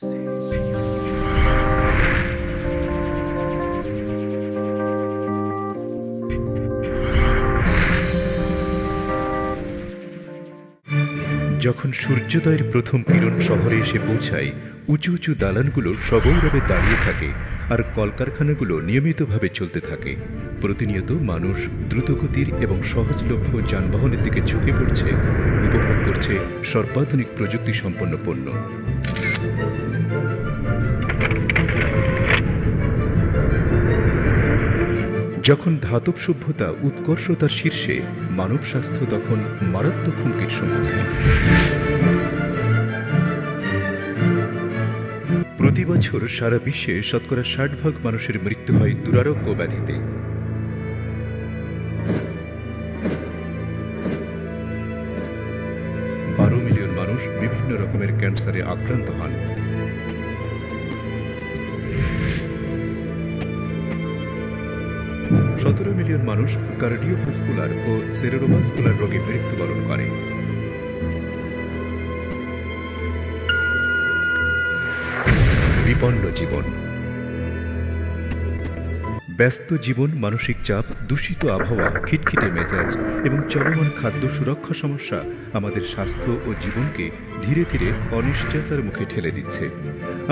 যখন সূর্যোদয়ের প্রথম কিরণ শহরে এসে পৌঁছায়, উঁচু উঁচু দালানগুলো সগৌরবে দাঁড়িয়ে থাকে আর কলকারখানাগুলো নিয়মিতভাবে চলতে থাকে। প্রতিনিয়ত মানুষ দ্রুতগতির এবং সহজলভ্য যানবাহনের দিকে ঝুঁকে পড়ছে, উপভোগ করছে সর্বাধুনিক প্রযুক্তি সম্পন্ন পণ্য। যখন ধাতব সভ্যতা উৎকর্ষতার শীর্ষে, মানব স্বাস্থ্য তখন মারাত্মক হুমকির সম্মুখীন। প্রতি বছর সারা বিশ্বে শতকরা ৬০% মানুষের মৃত্যু হয় দুরারোগ্য ব্যাধিতে। বারো মিলিয়ন মানুষ বিভিন্ন রকমের ক্যান্সারে আক্রান্ত হন। ১৭ মিলিয়ন মানুষ কার্ডিওভাস্কুলার ও সেরেব্রোভাস্কুলার রোগে মৃত্যুবরণ করে। বিপন্ন জীবন, ব্যস্ত জীবন, মানসিক চাপ, দূষিত আবহাওয়া, খিটখিটে মেজাজ এবং চলমান খাদ্য সুরক্ষা সমস্যা আমাদের স্বাস্থ্য ও জীবনকে ধীরে ধীরে অনিশ্চয়তার মুখে ঠেলে দিচ্ছে।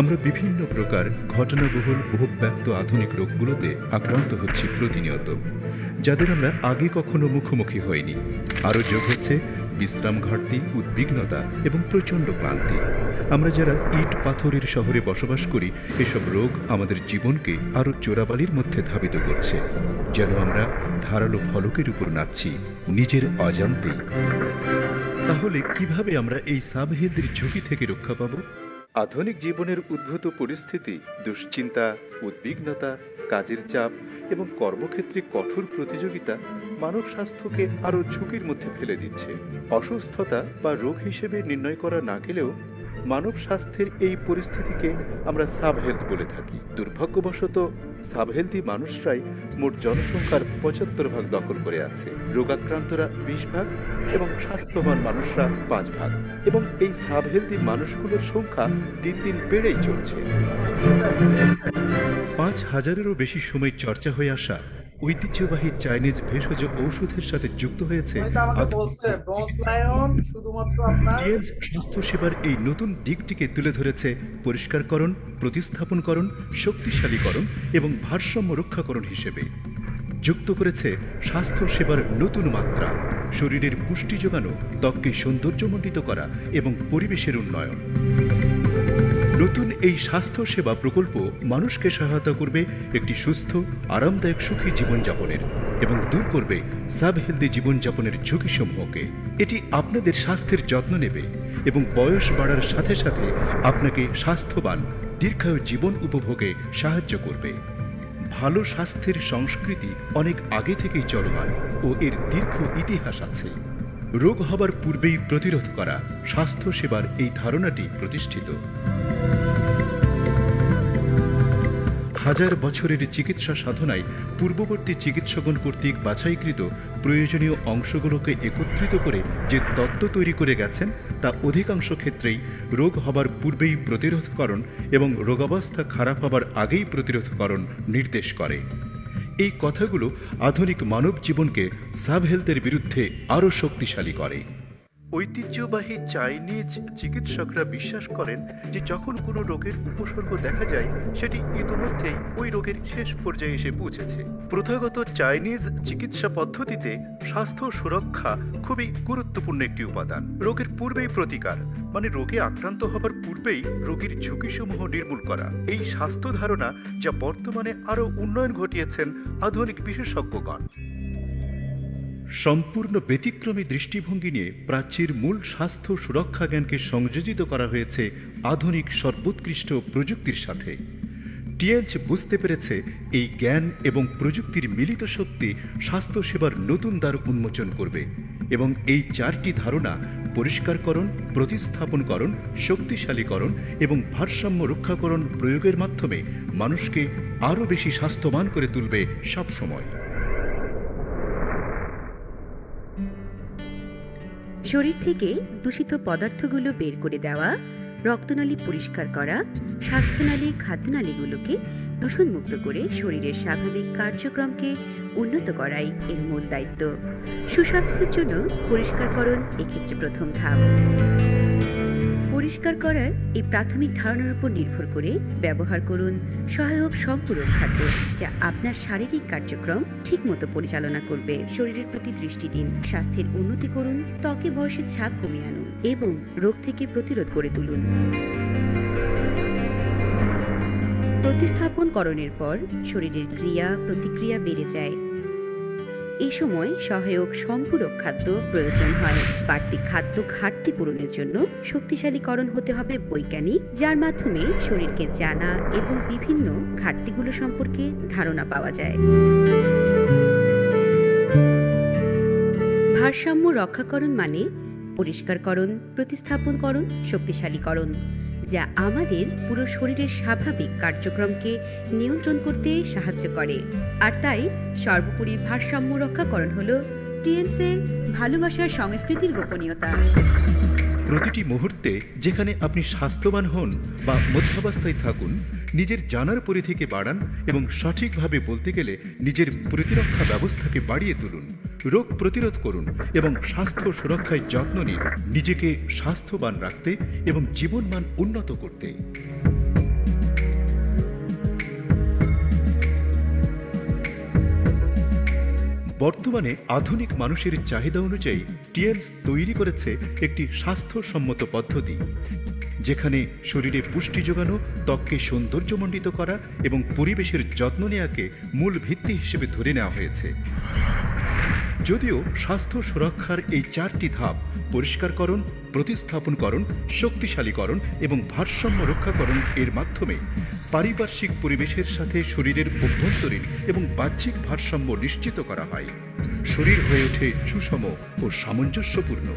আমরা বিভিন্ন প্রকার ঘটনাবহুল বহুব্যক্ত আধুনিক রোগগুলোতে আক্রান্ত হচ্ছি প্রতিনিয়ত, যাদের আমরা আগে কখনো মুখোমুখি হইনি। আরও যোগ হচ্ছে বিশ্রাম ঘাটতি, উদ্বিগ্নতা এবং প্রচণ্ড ক্লান্তি। আমরা যারা ইট পাথরের শহরে বসবাস করি, এসব রোগ আমাদের জীবনকে আরও চোরাবালির মধ্যে ধাবিত করছে, যেন আমরা ধারালো ফলকের উপর নাচছি নিজের অজান্তেই। তাহলে কিভাবে আমরা এই সাবহেলথের ঝুঁকি থেকে রক্ষা পাব? আধুনিক জীবনের উদ্ভূত পরিস্থিতি, দুশ্চিন্তা, উদ্বিগ্নতা, কাজের চাপ এবং কর্মক্ষেত্রে কঠোর প্রতিযোগিতা মানব স্বাস্থ্যকে আরও ঝুঁকির মধ্যে ফেলে দিচ্ছে। অসুস্থতা বা রোগ হিসেবে নির্ণয় করা না গেলেও মানব স্বাস্থ্যের এই পরিস্থিতিকে আমরা সাবহেলথ বলে থাকি। দুর্ভাগ্যবশত সাবহেলথি মানুষরাই মোট জনসংখ্যার ৭৫% দখল করে আছে। রোগাক্রান্তরা ২০% এবং স্বাস্থ্যবান মানুষরা ৫%। এবং এই সাবহেলথি মানুষগুলোর সংখ্যা দিন দিন বেড়েই চলছে। ৫,০০০-এরও বেশি সময় চর্চা হয়ে আসা ঐতিহ্যবাহী চাইনিজ ভেষজ ঔষধের সাথে যুক্ত হয়েছে স্বাস্থ্যসেবার এই নতুন দিকটিকে তুলে ধরেছে পরিষ্কারকরণ, প্রতিস্থাপনকরণ, শক্তিশালীকরণ এবং ভারসাম্য রক্ষাকরণ হিসেবে। যুক্ত করেছে স্বাস্থ্যসেবার নতুন মাত্রা, শরীরের পুষ্টি যোগানো, ত্বককে সৌন্দর্যমণ্ডিত করা এবং পরিবেশের উন্নয়ন। নতুন এই স্বাস্থ্যসেবা প্রকল্প মানুষকে সহায়তা করবে একটি সুস্থ, আরামদায়ক, সুখী জীবনযাপনের এবং দূর করবে সাবহেলথি জীবনযাপনের ঝুঁকিসমূহকে। এটি আপনাদের স্বাস্থ্যের যত্ন নেবে এবং বয়স বাড়ার সাথে সাথে আপনাকে স্বাস্থ্যবান, দীর্ঘায়ু জীবন উপভোগে সাহায্য করবে। ভালো স্বাস্থ্যের সংস্কৃতি অনেক আগে থেকেই চলমান ও এর দীর্ঘ ইতিহাস আছে। রোগ হবার পূর্বেই প্রতিরোধ করা স্বাস্থ্যসেবার এই ধারণাটি প্রতিষ্ঠিত। হাজার বছরের চিকিৎসা সাধনায় পূর্ববর্তী চিকিৎসকগণ কর্তৃক বাছাইকৃত প্রয়োজনীয় অংশগুলোকে একত্রিত করে যে তত্ত্ব তৈরি করে গেছেন, তা অধিকাংশ ক্ষেত্রেই রোগ হবার পূর্বেই প্রতিরোধকরণ এবং রোগাবস্থা খারাপ হবার আগেই প্রতিরোধকরণ নির্দেশ করে। এই কথাগুলো আধুনিক মানব জীবনকে সাবহেলথের বিরুদ্ধে আরও শক্তিশালী করে। ঐতিহ্যবাহী চাইনিজ চিকিৎসকরা বিশ্বাস করেন যে যখন কোনো রোগের উপসর্গ দেখা যায়, সেটি ইতিমধ্যেই ওই রোগের শেষ পর্যায়ে এসে পৌঁছেছে। প্রথাগত চাইনিজ চিকিৎসা পদ্ধতিতে স্বাস্থ্য সুরক্ষা খুবই গুরুত্বপূর্ণ একটি উপাদান। রোগের পূর্বেই প্রতিকার, মানে রোগে আক্রান্ত হবার পূর্বেই রোগীর ঝুঁকিসমূহ নির্মূল করা। এই স্বাস্থ্য ধারণা যা বর্তমানে আরও উন্নয়ন ঘটিয়েছেন আধুনিক বিশেষজ্ঞগণ। সম্পূর্ণ ব্যতিক্রমী দৃষ্টিভঙ্গি নিয়ে প্রাচ্যের মূল স্বাস্থ্য সুরক্ষা জ্ঞানকে সংযোজিত করা হয়েছে আধুনিক সর্বোৎকৃষ্ট প্রযুক্তির সাথে। টিএনচ বুঝতে পেরেছে এই জ্ঞান এবং প্রযুক্তির মিলিত শক্তি স্বাস্থ্যসেবার নতুন দ্বার উন্মোচন করবে এবং এই চারটি ধারণা পরিষ্কারকরণ, প্রতিস্থাপনকরণ, শক্তিশালীকরণ এবং ভারসাম্য রক্ষাকরণ প্রয়োগের মাধ্যমে মানুষকে আরও বেশি স্বাস্থ্যবান করে তুলবে সবসময়। শরীর থেকে দূষিত পদার্থগুলো বের করে দেওয়া, রক্তনালী পরিষ্কার করা, স্বাস্থ্যনালী খাদ্যনালীগুলোকে দূষণমুক্ত করে শরীরের স্বাভাবিক কার্যক্রমকে উন্নত করাই এর মূল দায়িত্ব। সুস্বাস্থ্যের জন্য পরিষ্কারকরণ এক্ষেত্রে প্রথম ধাপ। পরিষ্কার করার এই প্রাথমিক ধারণার উপর নির্ভর করে ব্যবহার করুন সহায়ক সম্পূরক খাদ্য, যা আপনার শারীরিক কার্যক্রম ঠিকমতো পরিচালনা করবে। শরীরের প্রতি দৃষ্টি দিন, স্বাস্থ্যের উন্নতি করুন, ত্বকে বয়সের ছাপ কমিয়ে আনুন এবং রোগ থেকে প্রতিরোধ করে তুলুন। প্রতিস্থাপনকরণের পর শরীরের ক্রিয়া প্রতিক্রিয়া বেড়ে যায়। এই সময় সহায়ক সম্পূরক খাদ্য প্রয়োজন হয়। বাড়তি খাদ্য ঘাটতি পূরণের জন্য শক্তিশালীকরণ হতে হবে বৈজ্ঞানিক, যার মাধ্যমে শরীরকে জানা এবং বিভিন্ন ঘাটতিগুলো সম্পর্কে ধারণা পাওয়া যায়। ভারসাম্য রক্ষাকরণ মানে পরিষ্কারকরণ, প্রতিস্থাপনকরণ, শক্তিশালীকরণ, যা আমাদের পুরো শরীরের স্বাভাবিক কার্যক্রমকে নিয়ন্ত্রণ করতে সাহায্য করে। আর তাই সর্বোপরি ভারসাম্য রক্ষাকরণ হলো টিএনসের ভালোবাসার সংস্কৃতির গোপনীয়তা। প্রতিটি মুহূর্তে যেখানে আপনি স্বাস্থ্যবান হন বা মধ্যাবস্থায় থাকুন, নিজের জানার পরিধিকে বাড়ান এবং সঠিকভাবে বলতে গেলে নিজের প্রতিরক্ষা ব্যবস্থাকে বাড়িয়ে তুলুন। রোগ প্রতিরোধ করুন এবং স্বাস্থ্য সুরক্ষায় যত্ন নিন, নিজেকে স্বাস্থ্যবান রাখতে এবং জীবনমান উন্নত করতে। বর্তমানে আধুনিক মানুষের চাহিদা অনুযায়ী টিএনস তৈরি করেছে একটি স্বাস্থ্যসম্মত পদ্ধতি, যেখানে শরীরে পুষ্টি যোগানো, ত্বককে সৌন্দর্যমণ্ডিত করা এবং পরিবেশের যত্ন নেওয়াকে মূল ভিত্তি হিসেবে ধরে নেওয়া হয়েছে। যদিও স্বাস্থ্য সুরক্ষার এই 4টি ধাপ পরিষ্কারকরণ, প্রতিস্থাপনকরণ, শক্তিশালীকরণ এবং ভারসাম্য রক্ষাকরণ এর মাধ্যমে পারিপার্শ্বিক পরিবেশের সাথে শরীরের অভ্যন্তরীণ এবং বাহ্যিক ভারসাম্য নিশ্চিত করা হয়, শরীর হয়ে ওঠে সুষম ও সামঞ্জস্যপূর্ণ।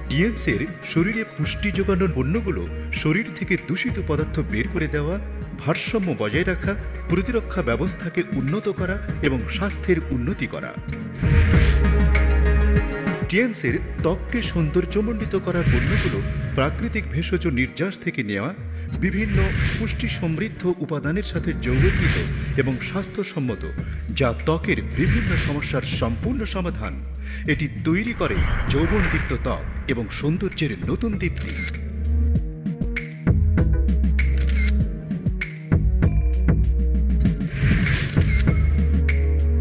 টিএনসের শরীরে পুষ্টি যোগানোর পণ্যগুলো শরীর থেকে দূষিত পদার্থ বের করে দেওয়া, ভারসাম্য বজায় রাখা, প্রতিরক্ষা ব্যবস্থাকে উন্নত করা এবং স্বাস্থ্যের উন্নতি করা। টিএনসের ত্বককে সৌন্দর্যমণ্ডিত করার পণ্যগুলো প্রাকৃতিক ভেষজ নির্যাস থেকে নেওয়া, বিভিন্ন পুষ্টি সমৃদ্ধ উপাদানের সাথে যৌগকৃত এবং স্বাস্থ্যসম্মত, যা ত্বকের বিভিন্ন সমস্যার সম্পূর্ণ সমাধান। এটি তৈরি করে যৌবনদীপ্ত ত্বক এবং সৌন্দর্যের নতুন দীপ্তি।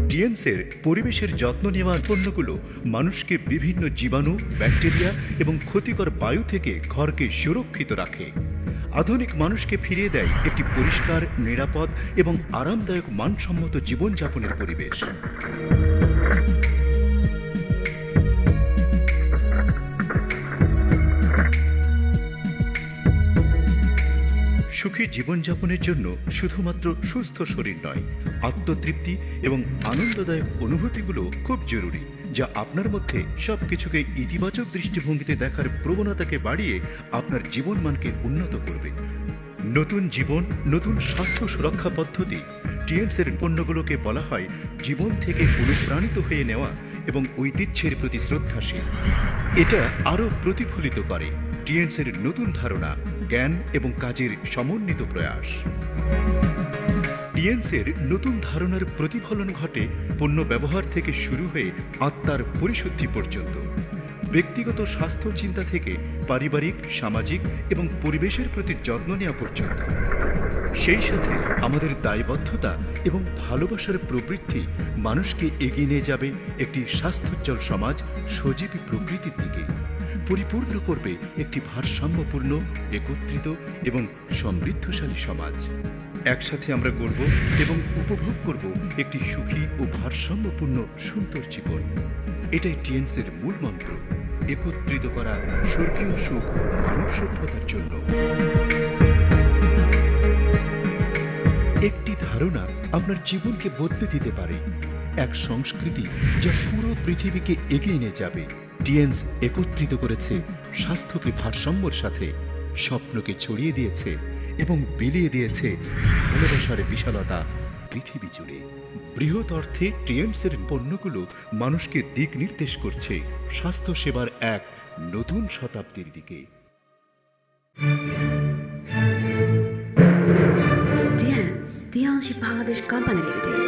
টিএনসের পরিবেশের যত্ন নেওয়ার পণ্যগুলো মানুষকে বিভিন্ন জীবাণু, ব্যাকটেরিয়া এবং ক্ষতিকর বায়ু থেকে ঘরকে সুরক্ষিত রাখে। আধুনিক মানুষকে ফিরিয়ে দেয় একটি পরিষ্কার, নিরাপদ এবং আরামদায়ক মানসম্মত জীবনযাপনের পরিবেশ। সুখী জীবনযাপনের জন্য শুধুমাত্র সুস্থ শরীর নয়, আত্মতৃপ্তি এবং আনন্দদায়ক অনুভূতিগুলো খুব জরুরি, যা আপনার মধ্যে সবকিছুকে ইতিবাচক দৃষ্টিভঙ্গিতে দেখার প্রবণতাকে বাড়িয়ে আপনার জীবনমানকে উন্নত করবে। নতুন জীবন, নতুন স্বাস্থ্য সুরক্ষা পদ্ধতি। টিএনসের পণ্যগুলোকে বলা হয় জীবন থেকে অনুপ্রাণিত হয়ে নেওয়া এবং ঐতিহ্যের প্রতি শ্রদ্ধাশীল। এটা আরও প্রতিফলিত করে টিএনসের নতুন ধারণা, জ্ঞান এবং কাজের সমন্বিত প্রয়াস। টিএনসের নতুন ধারণার প্রতিফলন ঘটে পণ্য ব্যবহার থেকে শুরু হয়ে আত্মার পরিশুদ্ধি পর্যন্ত। ব্যক্তিগত স্বাস্থ্য চিন্তা থেকে পারিবারিক, সামাজিক এবং পরিবেশের প্রতি যত্ন নেওয়া পর্যন্ত। সেই সাথে আমাদের দায়বদ্ধতা এবং ভালোবাসার প্রবৃত্তি মানুষকে এগিয়ে নিয়ে যাবে একটি স্বাস্থ্যোজ্জ্বল সমাজ, সজীবী প্রকৃতির দিকে। পরিপূর্ণ করবে একটি ভারসাম্যপূর্ণ, একত্রিত এবং সমৃদ্ধশালী সমাজ। একসাথে আমরা গড়ব এবং উপভোগ করব একটি সুখী ও ভারসাম্যপূর্ণ সুন্দর জীবন। এটাই টিএনসের মূল মন্ত্র, একত্রিত করা স্বর্গীয় সুখ মানব সভ্যতার জন্য। একটি ধারণা আপনার জীবনকে বদলে দিতে পারে, এক সংস্কৃতি যা পুরো পৃথিবীকে এগিয়ে নিয়ে যাবে। টিএনস একত্রিত করেছে স্বাস্থ্যকে ভারসাম্যের সাথে, স্বপ্নকে ছড়িয়ে দিয়েছে এবং বিলিয়ে দিয়েছে ভালোবাসার বিশালতা, পৃথিবী জুড়ে। বৃহৎ অর্থে টিএমসের পণ্যগুলো মানুষকে দিক নির্দেশ করছে স্বাস্থ্য সেবার এক নতুন শতাব্দীর দিকে। ডিয়ান্স দিয়াংশী বাংলাদেশ কোম্পানি লিমিটেড।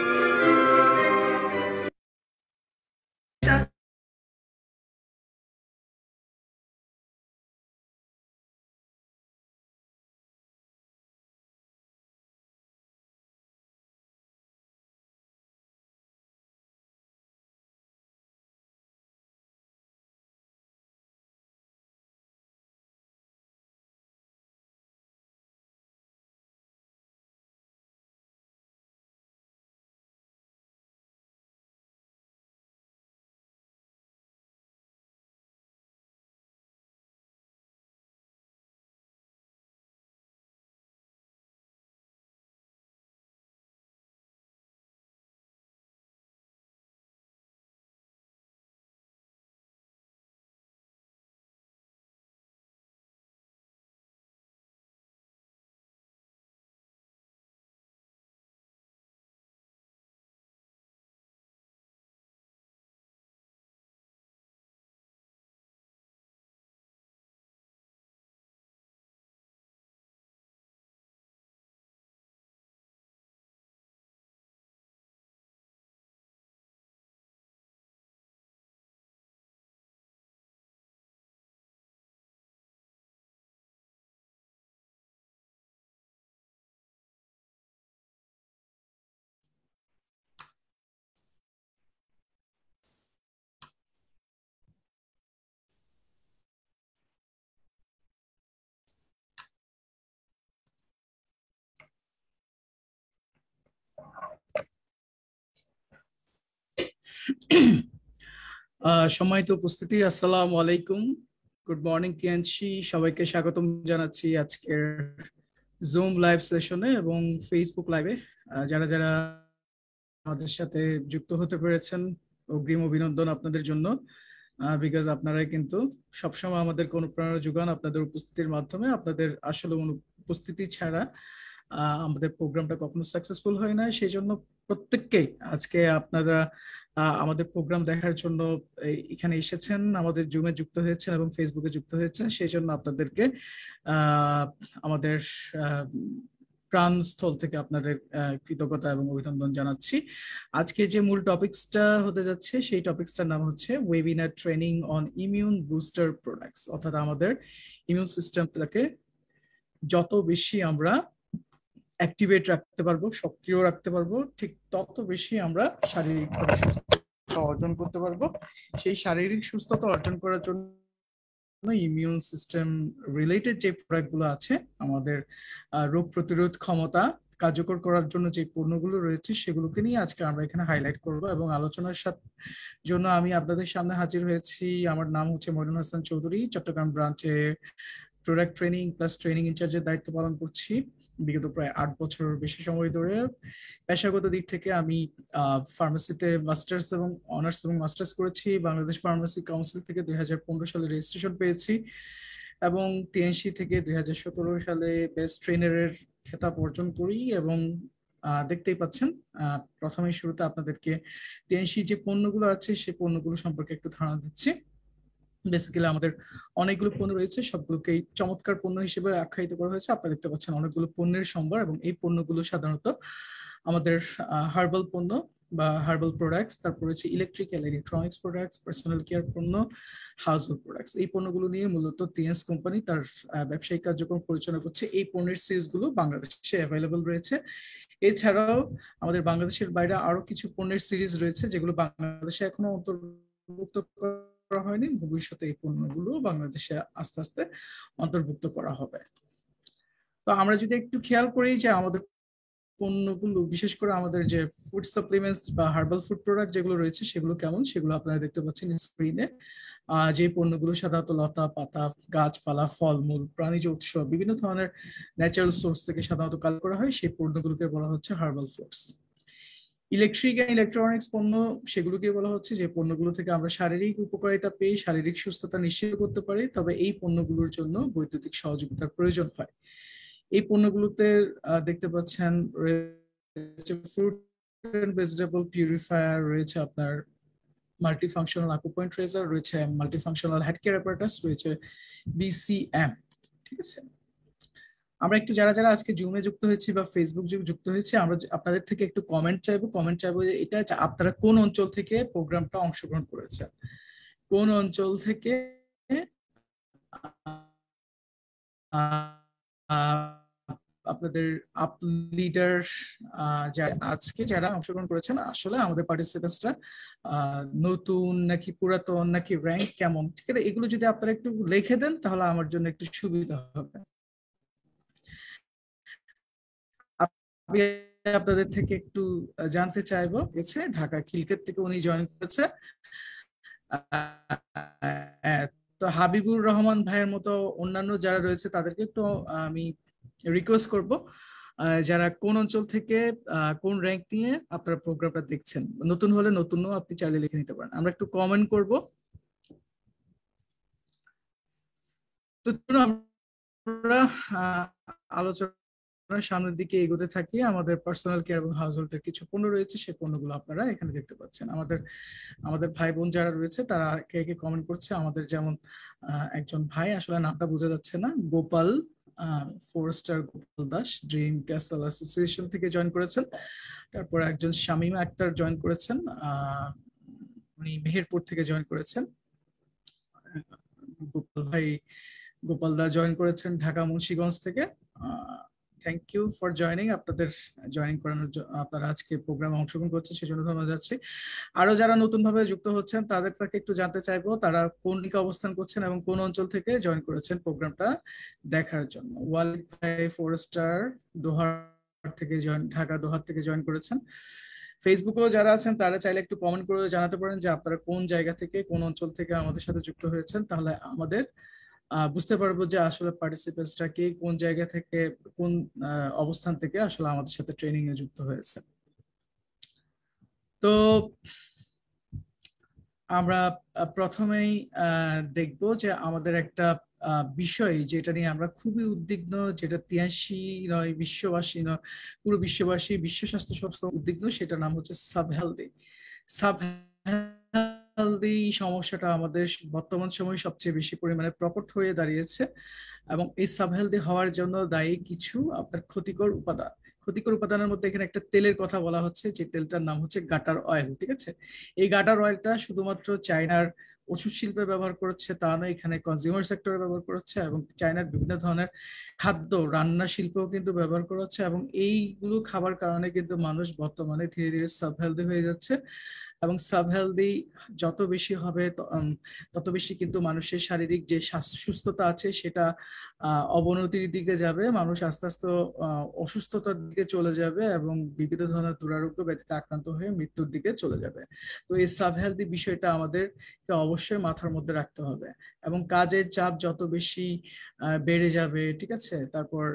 সম্মানিত উপস্থিতি, আসসালামু আলাইকুম। গুড মর্নিং টিএনসি, সবাইকে স্বাগতম জানাচ্ছি আজকের জুম লাইভ সেশনে এবং ফেসবুক লাইভে। যারা যারা আমাদের সাথে যুক্ত হতে পেরেছেন, অগ্রিম অভিনন্দন আপনাদের জন্য, বিকজ আপনারাই কিন্তু সবসময় আমাদের অনুপ্রেরণা যোগান আপনাদের উপস্থিতির মাধ্যমে। আপনাদের আসলে উপস্থিতি ছাড়া আমাদের প্রোগ্রামটা কখনো সাকসেসফুল হয় না। সেই জন্য প্রত্যেককেই আজকে আপনারা আমাদের প্রোগ্রাম দেখার জন্য এখানে এসেছেন, আমাদের জুমে যুক্ত হয়েছেন এবং ফেসবুকে যুক্ত হয়েছেন। সেই জন্য আপনাদেরকে আমাদের প্রাণস্থল থেকে আপনাদের কৃতজ্ঞতা এবং অভিনন্দন জানাচ্ছি। আজকে যে মূল টপিকসটা হতে যাচ্ছে সেই টপিকসটার নাম হচ্ছে webinar training on immune booster products, অর্থাৎ আমাদের ইমিউন সিস্টেমটাকে যত বেশি আমরা অ্যাক্টিভেট রাখতে পারবো, সক্রিয় রাখতে পারবো, ঠিক তত বেশি আমরা শারীরিক সুস্থতা অর্জন করতে পারবো। সেই শারীরিক সুস্থতা অর্জন করার জন্য ইমিউন সিস্টেম রিলেটেড যে প্রোডাক্টগুলো আছে, আমাদের রোগ প্রতিরোধ ক্ষমতা কার্যকর করার জন্য যে পণ্যগুলো রয়েছে সেগুলোকে নিয়ে আজকে আমরা এখানে হাইলাইট করব এবং আলোচনার জন্য আমি আপনাদের সামনে হাজির হয়েছি। আমার নাম হচ্ছে মইনুল হাসান চৌধুরী, চট্টগ্রাম ব্রাঞ্চে প্রোডাক্ট ট্রেনিং প্লাস ট্রেনিং ইনচার্জের দায়িত্ব পালন করছি বিগত প্রায় 8 বছর বেশি সময় ধরে। পেশাগত দিক থেকে আমি ফার্মেসিতে মাস্টার্স এবং অনার্স এবং মাস্টার্স করেছি। বাংলাদেশ ফার্মেসি কাউন্সিল থেকে 2015 সালে রেজিস্ট্রেশন পেয়েছি এবং টিএনসি থেকে 2017 সালে বেস্ট ট্রেনারের খেতাব অর্জন করি। এবং দেখতেই পাচ্ছেন, প্রথমেই শুরুতে আপনাদেরকে টিএনসি যে পণ্যগুলো আছে সেই পণ্যগুলো সম্পর্কে একটু ধারণা দিচ্ছি। বেসিক্যালি আমাদের অনেকগুলো পণ্য রয়েছে, সবগুলোকেই চমৎকার পণ্য হিসেবে আখ্যায়িত করা হয়েছে। আপনারা দেখতে পাচ্ছেন অনেকগুলো পণ্যের সম্ভার এবং এই পণ্যগুলো সাধারণত আমাদের হার্বাল পণ্য বা হার্বাল প্রোডাক্টস, তারপর রয়েছে electrical electronics products, personal care পণ্য, হাউসহোল্ড প্রোডাক্টস। এই পণ্যগুলো নিয়ে মূলত টিএনস কোম্পানি তার ব্যবসায়িক কার্যক্রম পরিচালনা করছে। এই পণ্যের সিরিজগুলো বাংলাদেশে অ্যাভেলেবল রয়েছে। এছাড়াও আমাদের বাংলাদেশের বাইরে আরো কিছু পণ্যের সিরিজ রয়েছে যেগুলো বাংলাদেশে এখনো অন্তর্ভুক্ত করা হয়নি। ভবিষ্যতে এই পণ্যগুলো বাংলাদেশে আস্তে আস্তে অন্তর্ভুক্ত করা হবে। তো আমরা যদি একটু খেয়াল করি যে আমাদের পণ্যগুলো, বিশেষ করে আমাদের যে ফুড সাপ্লিমেন্টস বা হার্বাল ফুড প্রোডাক্ট যেগুলো রয়েছে সেগুলো কেমন, সেগুলো আপনারা দেখতে পাচ্ছেন স্ক্রিনে। যে পণ্যগুলো সাধারণত লতা পাতা, গাছপালা, ফলমূল, প্রাণীজ উৎস, বিভিন্ন ধরনের ন্যাচারাল সোর্স থেকে সাধারণত কালেক্ট করা হয়, সেই পণ্যগুলোকে বলা হচ্ছে herbal foods. Electric and electronics পণ্য, সেগুলোকে বলা হচ্ছে যে পণ্যগুলো থেকে আমরা শারীরিক উপকারিতা পেয়ে শারীরিক সুস্থতা নিশ্চিত করতে পারি, তবে এই পণ্যগুলোর জন্য বৈদ্যুতিক সহযোগিতার প্রয়োজন হয়। এই পণ্যগুলোতে দেখতে পাচ্ছেন ফ্রুট এন্ড ভেজিটেবল পিউরিফায়ার, রয়েছে আপনার মাল্টিফাংশনাল আকুপয়েন্ট রেজার, রয়েছে মাল্টিফাংশনাল হেড কেয়ার অ্যাপারেটাস, রয়েছে বিসিএম। ঠিক আছে, আমরা একটু যারা যারা আজকে জুমে যুক্ত হয়েছি বা ফেসবুক যুক্ত হয়েছে, আমরা আপনাদের থেকে একটু কমেন্ট চাইবো যে এটা আপনারা কোন অঞ্চল থেকে প্রোগ্রামটা অংশগ্রহণ করেছেন, কোন অঞ্চল থেকে আপনাদের আপ লিডার আজকে যারা অংশগ্রহণ করেছেন, আসলে আমাদের পার্টিসিপেন্টসরা নতুন নাকি পুরাতন নাকি র্যাঙ্ক কেমন, ঠিক আছে, এগুলো যদি আপনারা একটু লিখে দেন তাহলে আমার জন্য একটু সুবিধা হবে। আমি আপনাদের থেকে একটু জানতে চাইবো, ঢাকা খিলক্ষেত থেকে উনি জয়েন করেছে। তো হাবিবুর রহমান ভাইয়ের মতো অন্যান্য যারা রয়েছে তাদেরকে একটু আমি রিকোয়েস্ট করব, যারা কোন অঞ্চল থেকে কোন র্যাঙ্ক নিয়ে আপনারা প্রোগ্রামটা দেখছেন, নতুন হলে নতুনও আপনি চাইলে লিখে নিতে পারেন, আমরা একটু কমেন্ট করব। তো আমরা আলোচনার সামনের দিকে এগোতে থাকি। আমাদের পার্সোনাল কেয়ার এবং হাউস হোল্ডের কিছু পণ্য রয়েছে, সেই পণ্যগুলো আপনারা এখানে দেখতে পাচ্ছেন। আমাদের ভাই বোন যারা রয়েছে তারা কে কে কমেন্ট করছে। আমাদের যেমন একজন ভাই, আসলে নামটা বোঝা যাচ্ছে না, Gopal 4 star Gopal Das dream castle association থেকে জয়েন করেছেন। তারপর একজন শামিমা আক্তার জয়েন করেছেন, উনি মেহেরপুর থেকে জয়েন করেছেন। গোপাল দা জয়েন করেছেন ঢাকা মুন্সিগঞ্জ থেকে। থ্যাংক ইউ ফর জয়নিং, আপনাদের জয়েনিং করানোর জন্য, আপনারা আজকে প্রোগ্রামে অংশগ্রহণ করছেন সেজন্য ধন্যবাদ যাচ্ছি। আরো যারা নতুন ভাবে যুক্ত হচ্ছেন তাদের থেকে একটু জানতে চাইবো তারা কোন দিকে অবস্থান করছেন এবং কোন অঞ্চল থেকে জয়েন করেছেন প্রোগ্রামটা দেখার জন্য। ওয়ালিদ ভাই 4 স্টার দোহার থেকে ঢাকা দোহার থেকে জয়েন করেছেন। ফেসবুকেও যারা আছেন তারা চাইলে একটু কমেন্ট করে জানাতে পারেন যে আপনারা কোন জায়গা থেকে কোন অঞ্চল থেকে আমাদের সাথে যুক্ত হয়েছেন, তাহলে আমাদের বুঝতে পারবো যে আসলে পার্টিসিপেন্টসরা কে কোন জায়গা থেকে কোন অবস্থান থেকে আসলে আমাদের সাথে ট্রেনিং এ যুক্ত হয়েছে। তো আমরা প্রথমেই দেখব যে আমাদের একটা বিষয় যেটা নিয়ে আমরা খুবই উদ্বিগ্ন, যেটা তিয়াসী নয় বিশ্ববাসী নয় পুরো বিশ্ববাসী, বিশ্ব স্বাস্থ্য সংস্থা উদ্বিগ্ন, সেটার নাম হচ্ছে সাবহেলদি। সাবহেলদি সমস্যাটা আমাদের বর্তমান সময়ে সবচেয়ে বেশি পরিমাণে প্রকট হয়ে দাঁড়িয়েছে এবং এই সাবহেলদি হওয়ার জন্য দায়ী কিছু আপনার ক্ষতিকর উপাদানের মধ্যে এখানে একটা তেলের কথা বলা হচ্ছে, যে তেলটার নাম হচ্ছে গাটার অয়েল। ঠিক আছে, এই গাটার অয়েলটা শুধুমাত্র চায়নার ওষুধ শিল্পে ব্যবহার করছে তা নয়, এখানে কনজিউমার সেক্টরে ব্যবহার করছে এবং চায়নার বিভিন্ন ধরনের খাদ্য রান্না শিল্পেও কিন্তু ব্যবহার করা হচ্ছে এবং এইগুলো খাবার কারণে কিন্তু মানুষ বর্তমানে ধীরে ধীরে সাবহেলদি হয়ে যাচ্ছে এবং সাবহেলদি যত বেশি হবে তত বেশি কিন্তু মানুষের শারীরিক যে সুস্থতা আছে সেটা অবনতির দিকে যাবে, মানুষ আস্তে আস্তে অসুস্থতার দিকে চলে যাবে এবং বিভিন্ন ধরনের দুরারোগ্য ব্যাধিতে আক্রান্ত হয়ে মৃত্যুর দিকে চলে যাবে। তো এই সাবহেলদি বিষয়টা আমাদেরকে অবশ্যই মাথার মধ্যে রাখতে হবে এবং কাজের চাপ যত বেশি বেড়ে যাবে, ঠিক আছে, তারপর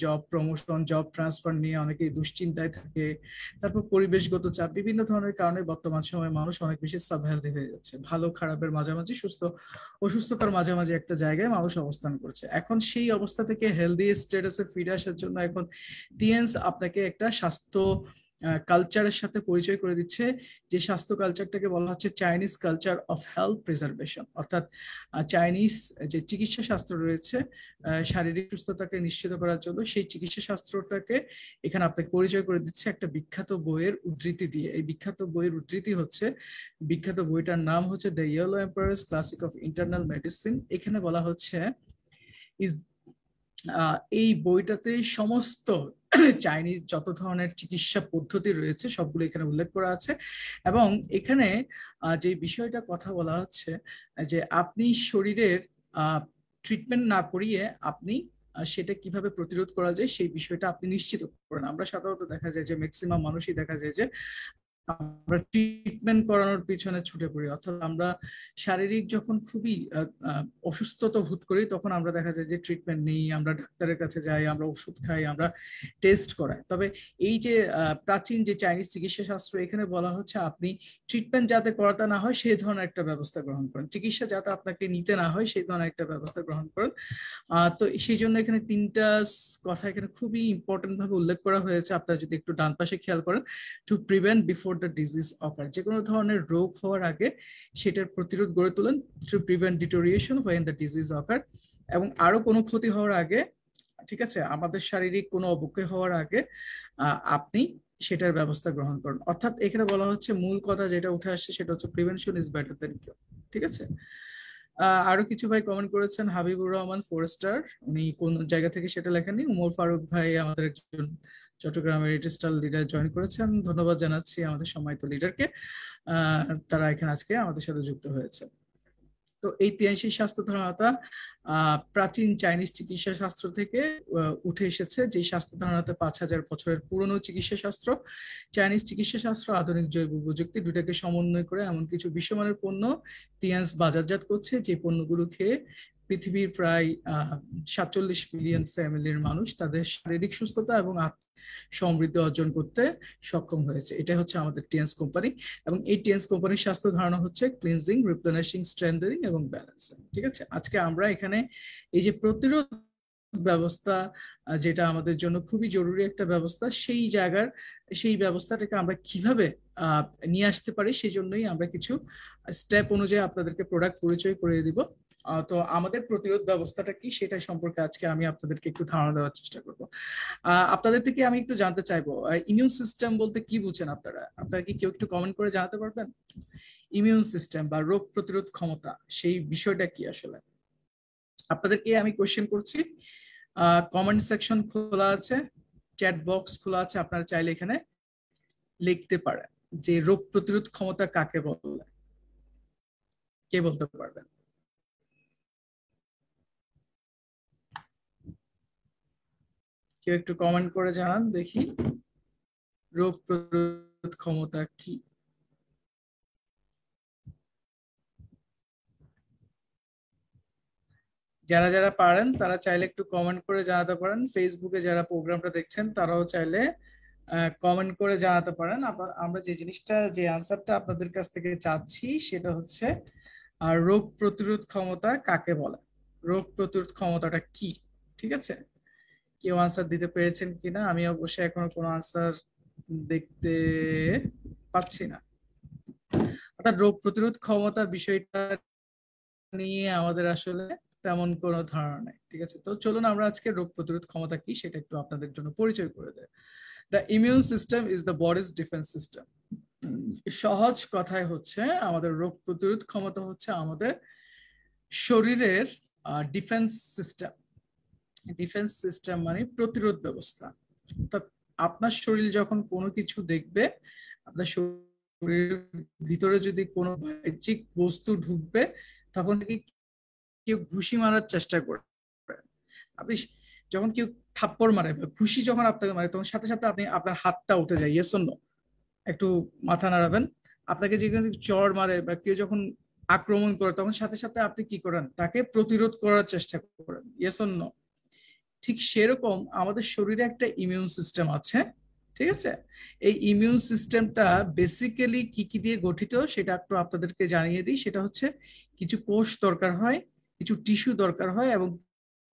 জব প্রমোশন জব ট্রান্সফার নিয়ে অনেকেই দুশ্চিন্তায় থাকে, তারপর পরিবেশগত চাপ, বিভিন্ন ধরনের কারণে বর্তমান সময়ে মানুষ অনেক বেশি সাবহেলদি হয়ে যাচ্ছে, ভালো খারাপের মাঝামাঝি, অসুস্থতার মাঝামাঝি একটা জায়গায় মানুষ অবস্থান করছে। এখন সেই অবস্থা থেকে হেলদি স্ট্যাটাসে ফিরে আসার জন্য এখন টিএনস আপনাকে একটা স্বাস্থ্য কালচারের সাথে পরিচয় করে দিচ্ছে, যে স্বাস্থ্য কালচারটাকে বলা হচ্ছে Chinese culture of health preservation, অর্থাৎ চাইনিজ যে চিকিৎসা শাস্ত্র রয়েছে শারীরিক সুস্থতাকে নিশ্চিত করার জন্য, সেই চিকিৎসা শাস্ত্রটাকে এখানে আপনাকে পরিচয় করে দিচ্ছে একটা বিখ্যাত বইয়ের উদ্ধৃতি দিয়ে। এই বিখ্যাত বইয়ের উদ্ধৃতি হচ্ছে, বিখ্যাত বইটার নাম হচ্ছে the yellow empires classic of internal medicine. এখানে বলা হচ্ছে এই বইটাতে সমস্ত চাইনিজ যত ধরনের চিকিৎসা পদ্ধতি রয়েছে সবগুলো এখানে উল্লেখ করা আছে এবং এখানে যে বিষয়টা কথা বলা হচ্ছে যে আপনি শরীরের ট্রিটমেন্ট না করিয়ে আপনি সেটা কিভাবে প্রতিরোধ করা যায় সেই বিষয়টা আপনি নিশ্চিত করেন। আমরা সাধারণত দেখা যায় যে ম্যাক্সিমাম মানুষই দেখা যায় যে আমরা ট্রিটমেন্ট করানোর পিছনে ছুটে পড়ি, অর্থাৎ আমরা শারীরিক যখন খুবই অসুস্থতা বোধ করি তখন আমরা দেখা যায় যে ট্রিটমেন্ট নেই, আমরা ডাক্তারের কাছে যাই, আমরা ওষুধ খাই, আমরা টেস্ট করাই। তবে এই যে প্রাচীন যে চাইনিজ চিকিৎসা শাস্ত্র, এখানে বলা হচ্ছে আপনি ট্রিটমেন্ট যাতে করাতে না হয় সেই ধরনের একটা ব্যবস্থা গ্রহণ করেন, চিকিৎসা যাতে আপনাকে নিতে না হয় সেই ধরনের একটা ব্যবস্থা গ্রহণ করেন। তো সেই জন্য এখানে তিনটা কথা এখানে খুবই ইম্পর্টেন্ট ভাবে উল্লেখ করা হয়েছে, আপনারা যদি একটু ডান পাশে খেয়াল করেন। To prevent before the disease occur, যে কোনো ধরনের রোগ হওয়ার আগে সেটার প্রতিরোধ গড়ে তোলেন। To prevent deterioration when the disease occur, এবং আরো কোনো ক্ষতি হওয়ার আগে, ঠিক আছে, আমাদের শারীরিক কোনো অবক্ষয় হওয়ার আগে আপনি সেটার ব্যবস্থা গ্রহণ করুন। অর্থাৎ এখানে বলা হচ্ছে মূল কথা যেটা উঠে আসছে সেটা হচ্ছে প্রিভেনশন ইজ বেটার দেন কিউর। ঠিক আছে, আরো কিছু ভাই কমেন্ট করেছেন। হাবিবুর রহমান 4 স্টার, উনি কোন জায়গা থেকে সেটা লেখেননি। উমর ফারুক ভাই আমাদের একজন চট্টগ্রামের স্টার লিডার জয়েন করেছেন, ধন্যবাদ জানাচ্ছি আমাদের সম্মানিত লিডারকে, তারা এখানে আজকে আমাদের সাথে যুক্ত হয়েছে। তো এই 83 স্বাস্থ্য ধারণাটা প্রাচীন চাইনিজ চিকিৎসা শাস্ত্র থেকে উঠে এসেছে, যে স্বাস্থ্য ধারণাটা 5000 বছরের পুরনো চিকিৎসা শাস্ত্র। চাইনিজ চিকিৎসা শাস্ত্র আধুনিক জৈব প্রযুক্তি দুটাকে সমন্বয় করে এমন কিছু বিশ্বমানের পণ্য তিয়ান্স বাজারজাত করছে, যে পণ্যগুলো খেয়ে পৃথিবীর প্রায় 47 মিলিয়ন ফ্যামিলির মানুষ তাদের শারীরিক সুস্থতা এবং সমৃদ্ধি অর্জন করতে সক্ষম হয়েছে। এটা হচ্ছে আমাদের টিএনস কোম্পানি, এবং এই টিএনস কোম্পানির স্বাস্থ্য ধারণা হচ্ছে ক্লিনজিং, রিপ্লেনিশিং, স্ট্রেংথেনিং এবং ব্যালেন্সিং। ঠিক আছে, আজকে আমরা এখানে এই যে প্রতিরোধ ব্যবস্থা, যেটা আমাদের জন্য খুবই জরুরি একটা ব্যবস্থা, সেই ব্যবস্থাটাকে আমরা কিভাবে নিয়ে আসতে পারি সেই জন্যই আমরা কিছু স্টেপ অনুযায়ী আপনাদেরকে প্রোডাক্ট পরিচয় করে দিব। তো আমাদের প্রতিরোধ ব্যবস্থাটা কি সেটা সম্পর্কে আজকে আমি আপনাদেরকে একটু ধারণা দেওয়ার চেষ্টা করব। আপনাদের থেকে আমি একটু জানতে চাইবো, ইমিউন সিস্টেম বলতে কি বুঝেন আপনারা কি কেউ একটু কমেন্ট করে জানাতে পারবেন? ইমিউন সিস্টেম বা রোগ প্রতিরোধ ক্ষমতা, সেই বিষয়টা কি আসলে? আপনাদেরকে আমি কোশ্চেন করছি, কমেন্ট সেকশন খোলা আছে, চ্যাট বক্স খোলা আছে, আপনারা চাইলে এখানে লিখতে পারেন যে রোগ প্রতিরোধ ক্ষমতা কাকে বলে, কে বলতে পারবেন? কেউ একটু কমেন্ট করে জানান দেখি, রোগ প্রতিরোধ ক্ষমতা কি? যারা যারা পারেন তারা চাইলে একটু কমেন্ট করে জানাতে পারেন। ফেসবুকে যারা প্রোগ্রামটা দেখছেন তারাও চাইলে কমেন্ট করে জানাতে পারেন। আমরা যে জিনিসটা, যে আনসারটা আপনাদের কাছ থেকে চাচ্ছি সেটা হচ্ছে রোগ প্রতিরোধ ক্ষমতা কাকে বলে, রোগ প্রতিরোধ ক্ষমতাটা কি? ঠিক আছে, কেউ আনসার দিতে পেরেছেন কিনা? আমি অবশ্যই এখনো কোনো আনসার দেখতে পাচ্ছি না। অর্থাৎ রোগ প্রতিরোধ ক্ষমতা বিষয়টা নিয়ে আমাদের আসলে তেমন কোনো ধারণা নেই। ঠিক আছে, তো চলুন আমরা আজকে রোগ প্রতিরোধ ক্ষমতা কি সেটা একটু আপনাদের জন্য পরিচয় করে দেয়। The immune system is the bodies defence system. সহজ কথায় হচ্ছে আমাদের রোগ প্রতিরোধ ক্ষমতা হচ্ছে আমাদের শরীরের ডিফেন্স সিস্টেম। ডিফেন্স সিস্টেম মানে প্রতিরোধ ব্যবস্থা। অর্থাৎ আপনার শরীর যখন কোনো কিছু দেখবে, আপনার শরীরের ভিতরে যদি কোনো বাহ্যিক বস্তু ঢুকবে, তখন কি কেউ ঘুষি মারার চেষ্টা করে, আপনি যখন কেউ থাপ্পড় মারে বা ঘুষি যখন আপনাকে মারে তখন সাথে সাথে আপনি আপনার হাতটা উঠে যায়, ইয়েস অর নো? একটু মাথা নাড়াবেন। আপনাকে যে চড় মারে বা কেউ যখন আক্রমণ করে তখন সাথে সাথে আপনি কি করেন? তাকে প্রতিরোধ করার চেষ্টা করেন, ইয়েস অর নো? ঠিক সেরকম আমাদের শরীরে একটা ইমিউন সিস্টেম আছে। ঠিক আছে, এই ইমিউন সিস্টেমটা বেসিক্যালি কি কি দিয়ে গঠিত সেটা একটু আপনাদেরকে জানিয়ে দিই। সেটা হচ্ছে কিছু কোষ দরকার হয়, কিছু টিস্যু দরকার হয় এবং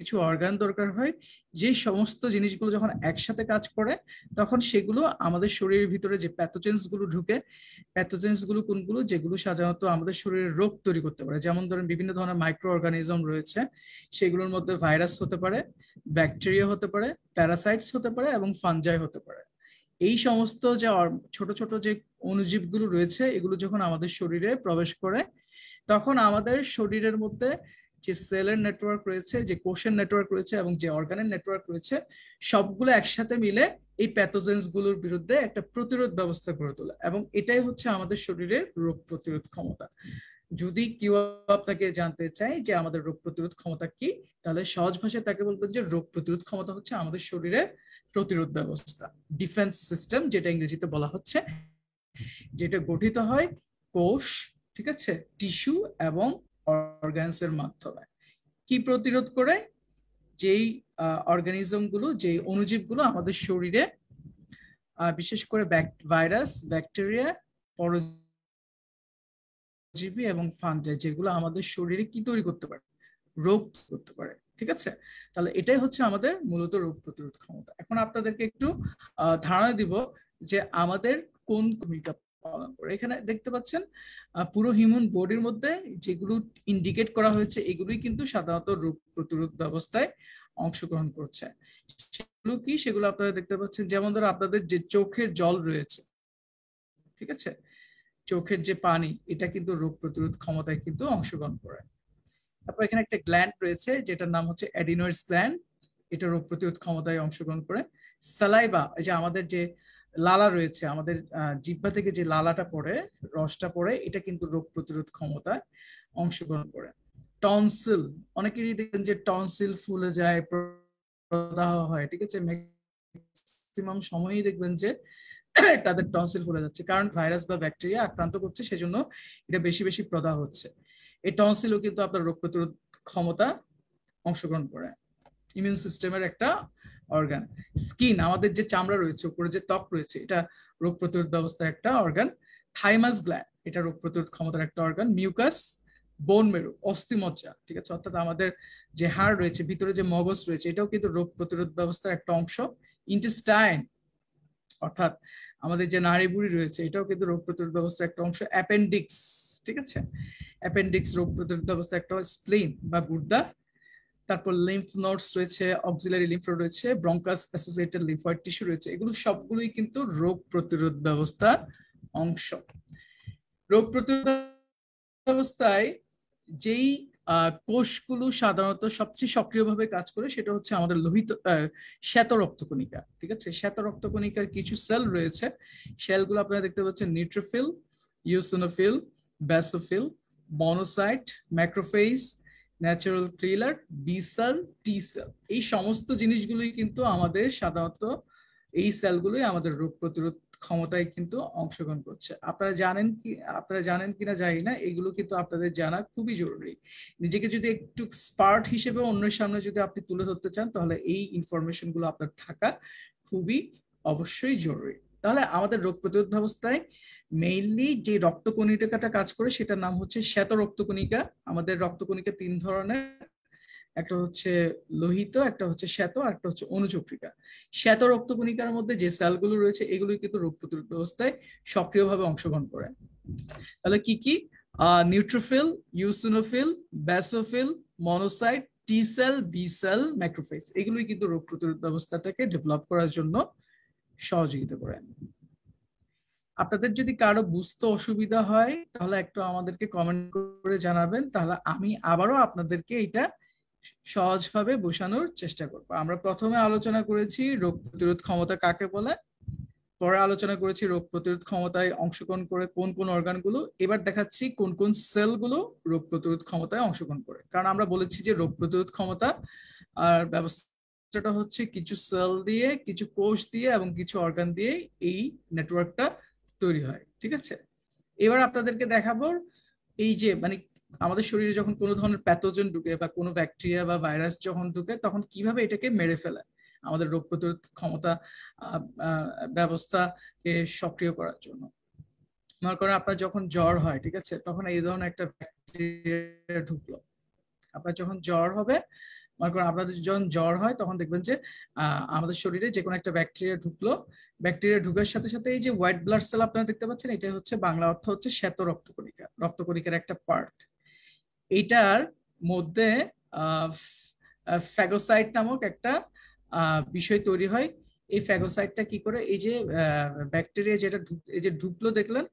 কিছু অর্গান দরকার হয়। যে সমস্ত জিনিসগুলো যখন একসাথে কাজ করে তখন সেগুলো আমাদের শরীরের ভিতরে যে প্যাথোজেন্স গুলো ঢুকে, প্যাথোজেন্স গুলো কোনগুলো? যেগুলো সাধারণত আমাদের শরীরে রোগ তৈরি করতে পারে। যেমন ধরেন বিভিন্ন ধরনের মাইক্রো অর্গানিজম রয়েছে, সেগুলোর মধ্যে ভাইরাস হতে পারে, ব্যাকটেরিয়া হতে পারে, প্যারাসাইটস হতে পারে এবং ফানজাই হতে পারে। এই সমস্ত যে ছোট ছোট যে অণুজীবগুলো রয়েছে এগুলো যখন আমাদের শরীরে প্রবেশ করে তখন আমাদের শরীরের মধ্যে যে সেলের নেটওয়ার্ক রয়েছে, যে কোষের নেটওয়ার্ক রয়েছে এবং যে অর্গানের নেটওয়ার্ক রয়েছে, সবগুলো একসাথে মিলে এই প্যাথোজেন্স গুলোর বিরুদ্ধে একটা প্রতিরোধ ব্যবস্থা গড়ে তোলে, এবং এটাই হচ্ছে আমাদের শরীরের রোগ প্রতিরোধ ক্ষমতা। যদি কেউ আপনাকে জানতে চায় যে আমাদের রোগ প্রতিরোধ ক্ষমতা কি, তাহলে সহজ ভাষায় তাকে বলবেন যে রোগ প্রতিরোধ ক্ষমতা হচ্ছে আমাদের শরীরের প্রতিরোধ ব্যবস্থা, ডিফেন্স সিস্টেম, যেটা ইংরেজিতে বলা হচ্ছে যেটা গঠিত হয় কোষ, ঠিক আছে, টিস্যু এবং অর্গানসের মাধ্যমে। কি প্রতিরোধ করে? যেই অর্গানিজম গুলো, যেই অণুজীবগুলো আমাদের শরীরে বিশেষ করে ভাইরাস, ব্যাকটেরিয়া, পরজীবী এবং ফাঙ্গাই, যেগুলো আমাদের শরীরে কি তৈরি করতে পারে? রোগ করতে পারে, ঠিক আছে। তাহলে এটাই হচ্ছে আমাদের মূলত রোগ প্রতিরোধ ক্ষমতা। এখন আপনাদেরকে একটু ধারণা দিব যে আমাদের কোন ভূমিকা পালন করে। এখানে দেখতে পাচ্ছেন পুরো হিউম্যান বডির মধ্যে যেগুলো ইন্ডিকেট করা হয়েছে এগুলোই কিন্তু সাধারণত রোগ প্রতিরোধ ব্যবস্থায় অংশগ্রহণ করছে। সেগুলো কি? সেগুলো আপনারা দেখতে পাচ্ছেন, যেমন ধরো আপনাদের যে চোখের জল রয়েছে, ঠিক আছে, চোখের যে পানি, এটা কিন্তু রোগ প্রতিরোধ ক্ষমতায় কিন্তু অংশগ্রহণ করে। তারপর এখানে একটা গ্ল্যান্ড রয়েছে যেটার নাম হচ্ছে অ্যাডিনয়েডস গ্ল্যান্ড, এটা রোগ প্রতিরোধ ক্ষমতায় অংশগ্রহণ করে। সালাইভা, এই যে আমাদের যে লালা রয়েছে, আমাদের জিহ্বা থেকে যে লালাটা পড়ে, রসটা পড়ে, এটা কিন্তু রোগ প্রতিরোধ ক্ষমতায় অংশগ্রহণ করে। টনসিল, অনেকেরই দেখবেন যে টনসিল ফুলে যায়, প্রদাহ হয়, ঠিক আছে, ম্যাক্সিমাম সময়ই দেখবেন যে তাদের টনসিল ফুলে যাচ্ছে, কারণ ভাইরাস বা ব্যাকটেরিয়া আক্রান্ত করছে, সেজন্য এটা বেশি বেশি প্রদাহ হচ্ছে। এই টনসিলও কিন্তু আপনার রোগ প্রতিরোধ ক্ষমতা অংশগ্রহণ করে, ইমিউন সিস্টেমের একটা অর্গান। স্কিন, আমাদের যে চামড়া রয়েছে, উপরে যে ত্বক রয়েছে, এটা রোগ প্রতিরোধ ব্যবস্থার একটা অর্গান। থাইমাস গ্ল্যান্ড, এটা রোগ প্রতিরোধ ক্ষমতার একটা অর্গান। মিউকাস, বোন মেরু, অস্থিমজ্জা, ঠিক আছে, অর্থাৎ আমাদের যে হাড় রয়েছে, ভিতরে যে মগজ রয়েছে, এটাও কিন্তু রোগ প্রতিরোধ ব্যবস্থার একটা অংশ। ইন্টেস্টাইন, অর্থাৎ আমাদের যে নাড়িভুঁড়ি রয়েছে, এটাও কিন্তু রোগ প্রতিরোধ ব্যবস্থার একটা অংশ। অ্যাপেন্ডিক্স, ঠিক আছে, অ্যাপেন্ডিক্স রোগ প্রতিরোধ ব্যবস্থার একটা। স্প্লিন বা গুর্দা, তারপর লিম্ফ নোডস রয়েছে, অক্সিলারি লিম্ফ নোড রয়েছে, ব্রঙ্কাস অ্যাসোসিয়েটেড লিম্ফয়েড টিস্যু রয়েছে, এগুলো সবগুলোই কিন্তু রোগ প্রতিরোধ ব্যবস্থার অংশ। রোগ প্রতিরোধ ব্যবস্থায় যেই কোষগুলো সাধারণত সবচেয়ে সক্রিয়ভাবে কাজ করে সেটা হচ্ছে আমাদের লোহিত শ্বেত রক্তকণিকা, ঠিক আছে। শ্বেত রক্তকণিকার কিছু সেল রয়েছে, সেলগুলো আপনারা দেখতে পাচ্ছেন neutrophil, eosinophil, basophil, monocyte, macrophage, natural killer, B cell, T cell, এই সমস্ত জিনিসগুলোই কিন্তু আমাদের সাধারণত, এই সেলগুলোই আমাদের রোগ প্রতিরোধ ক্ষমতায় কিন্তু অংশগ্রহণ করছে। আপনারা জানেন কিনা জানি না, এগুলো কিন্তু আপনাদের জানা খুবই জরুরি। নিজেকে যদি একটু স্পার্ট হিসেবে অন্যের সামনে যদি আপনি তুলে ধরতে চান, তাহলে এই ইনফরমেশন গুলো আপনার থাকা খুবই অবশ্যই জরুরি। তাহলে আমাদের রোগ প্রতিরোধ ব্যবস্থায় মেইনলি যে রক্তকণিকাটা কাজ করে সেটার নাম হচ্ছে শ্বেত রক্তকণিকা। আমাদের রক্তকণিকা তিন ধরনের, একটা হচ্ছে লোহিত, একটা হচ্ছে শ্বেত, আর একটা হচ্ছে অনুচক্রিকা। শ্বেত রক্তকণিকার মধ্যে যে সেলগুলো রয়েছে এগুলোই কিন্তু রোগ প্রতিরোধ ব্যবস্থায় সক্রিয়ভাবে অংশগ্রহণ করে। তাহলে কি কি? Neutrophil, eosinophil, basophil, monocyte, T cell, B cell, macrophage, এগুলোই কিন্তু রোগ প্রতিরোধ ব্যবস্থাটাকে ডেভেলপ করার জন্য সহযোগিতা করে। আপনাদের যদি কারো বুঝতে অসুবিধা হয় তাহলে একটু আমাদেরকে কমেন্ট করে জানাবেন, তাহলে আমি আবারও আপনাদেরকে এটা সহজভাবে বোঝানোর চেষ্টা করব। আমরা প্রথমে আলোচনা করেছি রোগ প্রতিরোধ ক্ষমতা কাকে বলে, পরে আলোচনা করেছি রোগ প্রতিরোধ ক্ষমতায় অংশগ্রহণ করে কোন কোন অর্গানগুলো। এবার দেখাচ্ছি কোন কোন সেলগুলো রোগ প্রতিরোধ ক্ষমতায় অংশগ্রহণ করে। কারণ আমরা বলেছি যে রোগ প্রতিরোধ ক্ষমতা আর ব্যবস্থাটা হচ্ছে কিছু সেল দিয়ে, কিছু কোষ দিয়ে এবং কিছু অর্গান দিয়ে এই নেটওয়ার্কটা তৈরি হয়, ঠিক আছে। এবার আপনাদেরকে দেখাবো এই যে মানে আমাদের শরীরে যখন কোনো ধরনের প্যাথোজেন ঢুকে বা কোনো ব্যাকটেরিয়া বা ভাইরাস যখন ঢুকে, তখন কিভাবে এটাকে মেরে ফেলে আমাদের রোগ প্রতিরোধ ক্ষমতা ব্যবস্থাকে সক্রিয় করার জন্য। মনে করেন আপনার যখন জ্বর হয়, ঠিক আছে, তখন এই ধরনের একটা ব্যাকটেরিয়া ঢুকলো। আপনার যখন জ্বর হবে, মনে করেন আপনাদের যখন জ্বর হয় তখন দেখবেন যে আমাদের শরীরে যে কোনো একটা ব্যাকটেরিয়া ঢুকলো। ব্যাকটেরিয়া ঢুকার সাথে সাথে এই যে হোয়াইট ব্লাড সেল আপনারা দেখতে পাচ্ছেন, এটা হচ্ছে বাংলা অর্থ হচ্ছে শ্বেত রক্তকণিকা, রক্তকণিকার একটা পার্ট। এইটার মধ্যে ফ্যাগোসাইট নামক একটা বিষয় তৈরি হয়। এই ফ্যাগোসাইটটা কি করে, এই যে ব্যাকটেরিয়া যেটা এই যে ঢুকলো দেখলেন,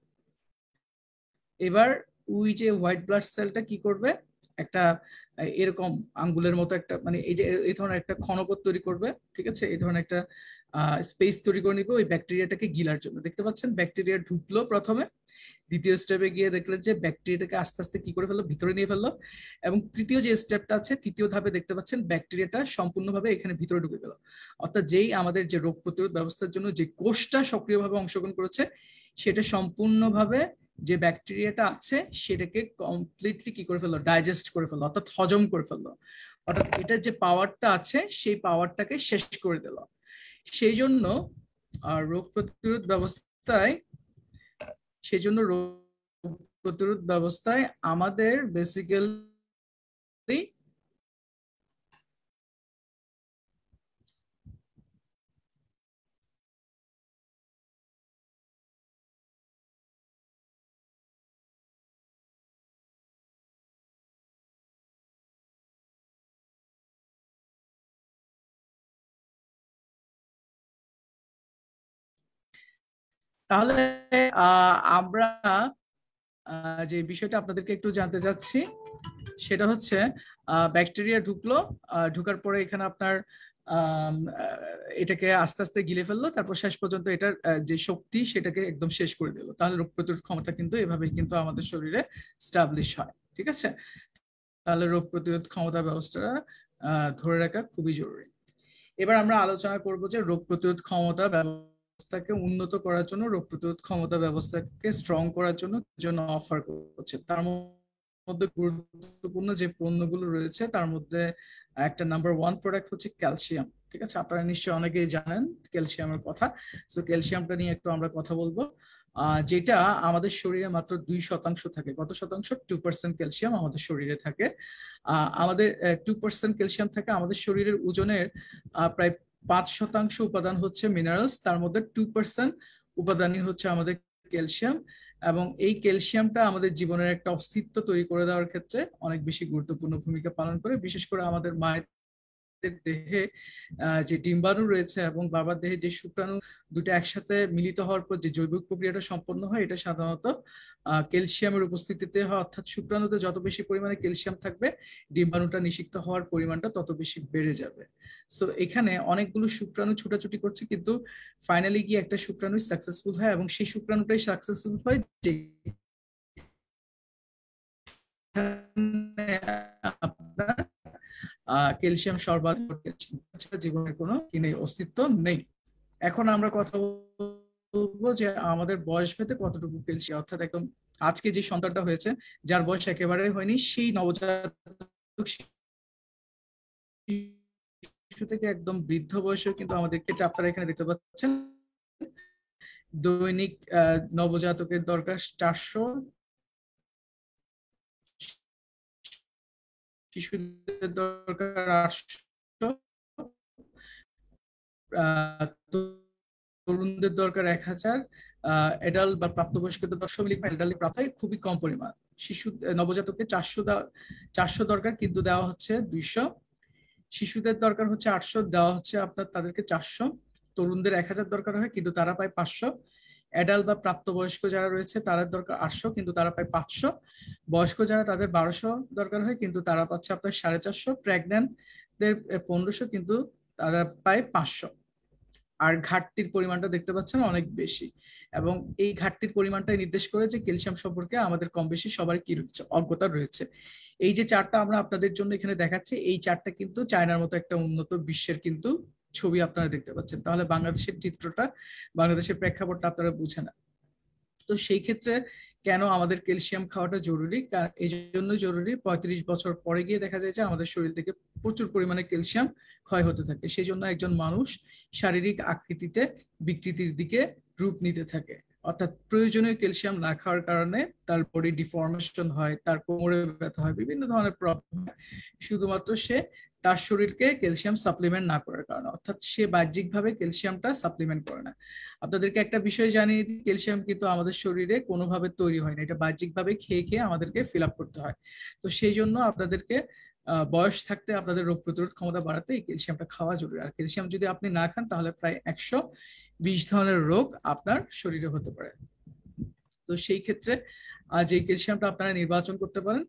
এবার ওই যে হোয়াইট ব্লাড সেলটা কি করবে, একটা এরকম আঙ্গুলের মতো একটা মানে এই যে এই ধরনের একটা ক্ষণপথ তৈরি করবে, ঠিক আছে, এই ধরনের একটা স্পেস তৈরি করে নিবে ওই ব্যাকটেরিয়াটাকে গিলার জন্য। দেখতে পাচ্ছেন ব্যাকটেরিয়া ঢুকলো প্রথমে, দ্বিতীয় স্টেপে গিয়ে দেখলেন যে ব্যাকটেরিয়াটাকে আস্তে আস্তে কি করে ফেললো, ভিতরে নিয়ে ফেললো। এবং তৃতীয় যে স্টেপটা আছে, তৃতীয় ধাপে দেখতে পাচ্ছেন ব্যাকটেরিয়াটা সম্পূর্ণভাবে এখানে ভিতরে ঢুকে গেল। অর্থাৎ যেই আমাদের যে রোগ প্রতিরোধ ব্যবস্থার জন্য যে কোষটা সক্রিয়ভাবে অংশগ্রহণ করেছে, সেটা সম্পূর্ণভাবে যে ব্যাকটেরিয়াটা আছে সেটাকে কমপ্লিটলি কি করে ফেললো, ডাইজেস্ট করে ফেললো, অর্থাৎ হজম করে ফেললো। অর্থাৎ এটার যে পাওয়ারটা আছে সেই পাওয়ারটাকে শেষ করে দিল। সেই জন্য রোগ প্রতিরোধ ব্যবস্থায় আমাদের বেসিক্যালি তাহলে আমরা যে বিষয়টা আপনাদেরকে একটু জানতে চাচ্ছি সেটা হচ্ছে ব্যাকটেরিয়া ঢুকলো, ঢুকার পরে এখানে আপনার এটাকে আস্তে আস্তে গিলে ফেললো, তারপর শেষ পর্যন্ত এটার যে শক্তি সেটাকে একদম শেষ করে দিল। তাহলে রোগ প্রতিরোধ ক্ষমতা কিন্তু এভাবেই কিন্তু আমাদের শরীরে স্টাবলিশ হয়। ঠিক আছে, তাহলে রোগ প্রতিরোধ ক্ষমতা ব্যবস্থাটা ধরে রাখা খুবই জরুরি। এবার আমরা আলোচনা করব যে রোগ প্রতিরোধ ক্ষমতা ব্যবস্থাকে উন্নত করার জন্য, রোগ প্রতিরোধ ক্ষমতা ব্যবস্থাকে স্ট্রং করার জন্য অফার করছে। তার মধ্যে গুরুত্বপূর্ণ যে পণ্যগুলো রয়েছে তার মধ্যে একটা নাম্বার 1 প্রোডাক্ট হচ্ছে ক্যালসিয়াম। ঠিক আছে, আপনারা নিশ্চয়ই অনেকেই জানেন ক্যালসিয়ামের কথা। সো ক্যালসিয়ামটা নিয়ে একটু আমরা কথা বলবো, যেটা আমাদের শরীরে মাত্র 2% থাকে। কত শতাংশ? 2% ক্যালসিয়াম আমাদের শরীরে থাকে। আমাদের 2% ক্যালসিয়াম থাকে। আমাদের শরীরের ওজনের প্রায় 5% উপাদান হচ্ছে মিনারেলস, তার মধ্যে 2% উপাদানই হচ্ছে আমাদের ক্যালসিয়াম। এবং এই ক্যালসিয়ামটা আমাদের জীবনের একটা অস্তিত্ব তৈরি করে দেওয়ার ক্ষেত্রে অনেক বেশি গুরুত্বপূর্ণ ভূমিকা পালন করে। বিশেষ করে আমাদের মায়ের দেহে যে ডিম্বাণু রয়েছে এবং বাবার দেহে যে শুক্রাণু, দুটো একসাথে মিলিত হওয়ার পর যে জৈবিক প্রক্রিয়াটা সম্পন্ন হয়, এটা সাধারণত ক্যালসিয়ামের উপস্থিতিতে হয়। অর্থাৎ শুক্রাণুতে যত বেশি পরিমাণে ক্যালসিয়াম থাকবে, ডিম্বাণুটা নিষিক্ত হওয়ার পরিমাণটা তত বেশি বেড়ে যাবে। সো এখানে অনেকগুলো শুক্রাণু ছুটাছুটি করছে, কিন্তু ফাইনালি গিয়ে একটা শুক্রাণু সাকসেসফুল হয়, এবং সেই শুক্রাণুটাই সাকসেসফুল হয় যে আপনার ক্যালসিয়াম সরবরাহ করতে জীবনের কোনো অস্তিত্ব নেই। এখন আমরা কথা বলবো যে আমাদের বয়স ভেদে কতটুকু ক্যালসিয়াম, অর্থাৎ একদম আজকে যে সন্তানটা হয়েছে যার বয়স একেবারে হয়নি, সেই নবজাতক শিশু থেকে একদম বৃদ্ধ বয়সে কিন্তু আমাদের ক্ষেত্রে আপনারা এখানে দেখতে পাচ্ছেন দৈনিক নবজাতকের দরকার 400, শিশুদের দরকার 800, তরুণদের দরকার 1000, এডাল্ট বা প্রাপ্তবয়স্কদের 10 মিলিগ্রাম, এডাল্ট প্রাপ্ত খুবই কম পরিমাণ। শিশু নবজাতককে 400 দরকার, কিন্তু দেওয়া হচ্ছে 200। শিশুদের দরকার হচ্ছে 800, দেওয়া হচ্ছে আপনার তাদেরকে 400। তরুণদের 1000 দরকার হয়, কিন্তু তারা পায় 500। অ্যাডাল্ট বা প্রাপ্তবয়স্ক যারা রয়েছে তাদের দরকার 800, কিন্তু তারা পায় 500। বয়স্ক যারা, তাদের 1200 দরকার হয়, কিন্তু তারা পাচ্ছে আপনার 450। প্রেগন্যান্টদের 1500, কিন্তু তারা পায় 500। আর ঘাটতির পরিমাণটা দেখতে পাচ্ছেন অনেক বেশি, এবং এই ঘাটতির পরিমাণটাই নির্দেশ করে যে ক্যালসিয়াম সম্পর্কে আমাদের কম বেশি সবার কি রয়েছে, অজ্ঞতা রয়েছে। এই যে চার্টটা আমরা আপনাদের জন্য এখানে দেখাচ্ছি, এই চার্টটা কিন্তু চায়নার মতো একটা উন্নত বিশ্বের কিন্তু ছবি আপনারা দেখতে পাচ্ছেন। তাহলে বাংলাদেশের চিত্রটা, বাংলাদেশের প্রেক্ষাপটটা আপনারা বুঝে না। তো সেই ক্ষেত্রে কেন আমাদের ক্যালসিয়াম খাওয়াটা জরুরি? এই জন্য জরুরি, 35 বছর পরে গিয়ে দেখা যায় যে আমাদের শরীর থেকে প্রচুর পরিমাণে ক্যালসিয়াম ক্ষয় হতে থাকে। সেই জন্য একজন মানুষ শারীরিক আকৃতিতে বিকৃতির দিকে রূপ নিতে থাকে। অর্থাৎ প্রয়োজনীয় ক্যালসিয়াম না খাওয়ার কারণে তার বডি ডিফর্মেশন হয়, তার কোমরে ব্যথা হয়, বিভিন্ন ধরনের প্রবলেম হয়, শুধুমাত্র সে তার শরীরকে ক্যালসিয়াম সাপ্লিমেন্ট না করার কারণে। অর্থাৎ সে বাহ্যিকভাবে ক্যালসিয়ামটা সাপ্লিমেন্ট করে না। আপনাদেরকে একটা বিষয় জানিয়ে দিই, ক্যালসিয়াম কিন্তু আমাদের শরীরে কোনোভাবে তৈরি হয় না, এটা বাহ্যিকভাবে খেয়ে খেয়ে আমাদেরকে ফিল আপ করতে হয়। তো সেই জন্য আপনাদেরকে বয়স থাকতে আপনাদের রোগ প্রতিরোধ ক্ষমতা বাড়াতে এই ক্যালসিয়ামটা খাওয়া জরুরি। আর ক্যালসিয়াম যদি আপনি না খান, তাহলে প্রায় 120 ধরনের রোগ আপনার শরীরে হতে পারে। তো সেই ক্ষেত্রে যে ক্যালসিয়ামটা আপনারা নির্বাচন করতে পারেন,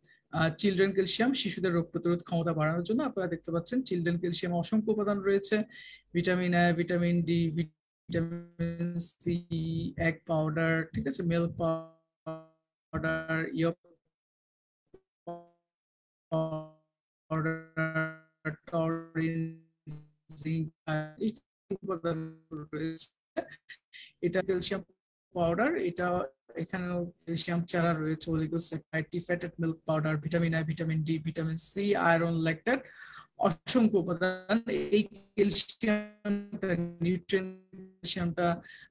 চিলড্রেন ক্যালসিয়াম, শিশুদের রোগ প্রতিরোধ ক্ষমতা বাড়ানোর জন্য। আপনারা দেখতে পাচ্ছেন চিলড্রেন ক্যালসিয়াম অসংখ্য উপাদান রয়েছে, vitamin A, vitamin D, vitamin C, egg powder, ঠিক আছে, milk powder, powder, yolk powder, taurine, zinc রয়েছে। এটা ক্যালসিয়াম পাউডার, এটা এখানে ক্যালসিয়াম চারা রয়েছে, oligosaccharide, defatted milk powder, vitamin I, vitamin D, vitamin C, iron, lactate, অসংখ্য উপাদান। এই ক্যালসিয়ামটা, নিউট্রিয়েন্টটা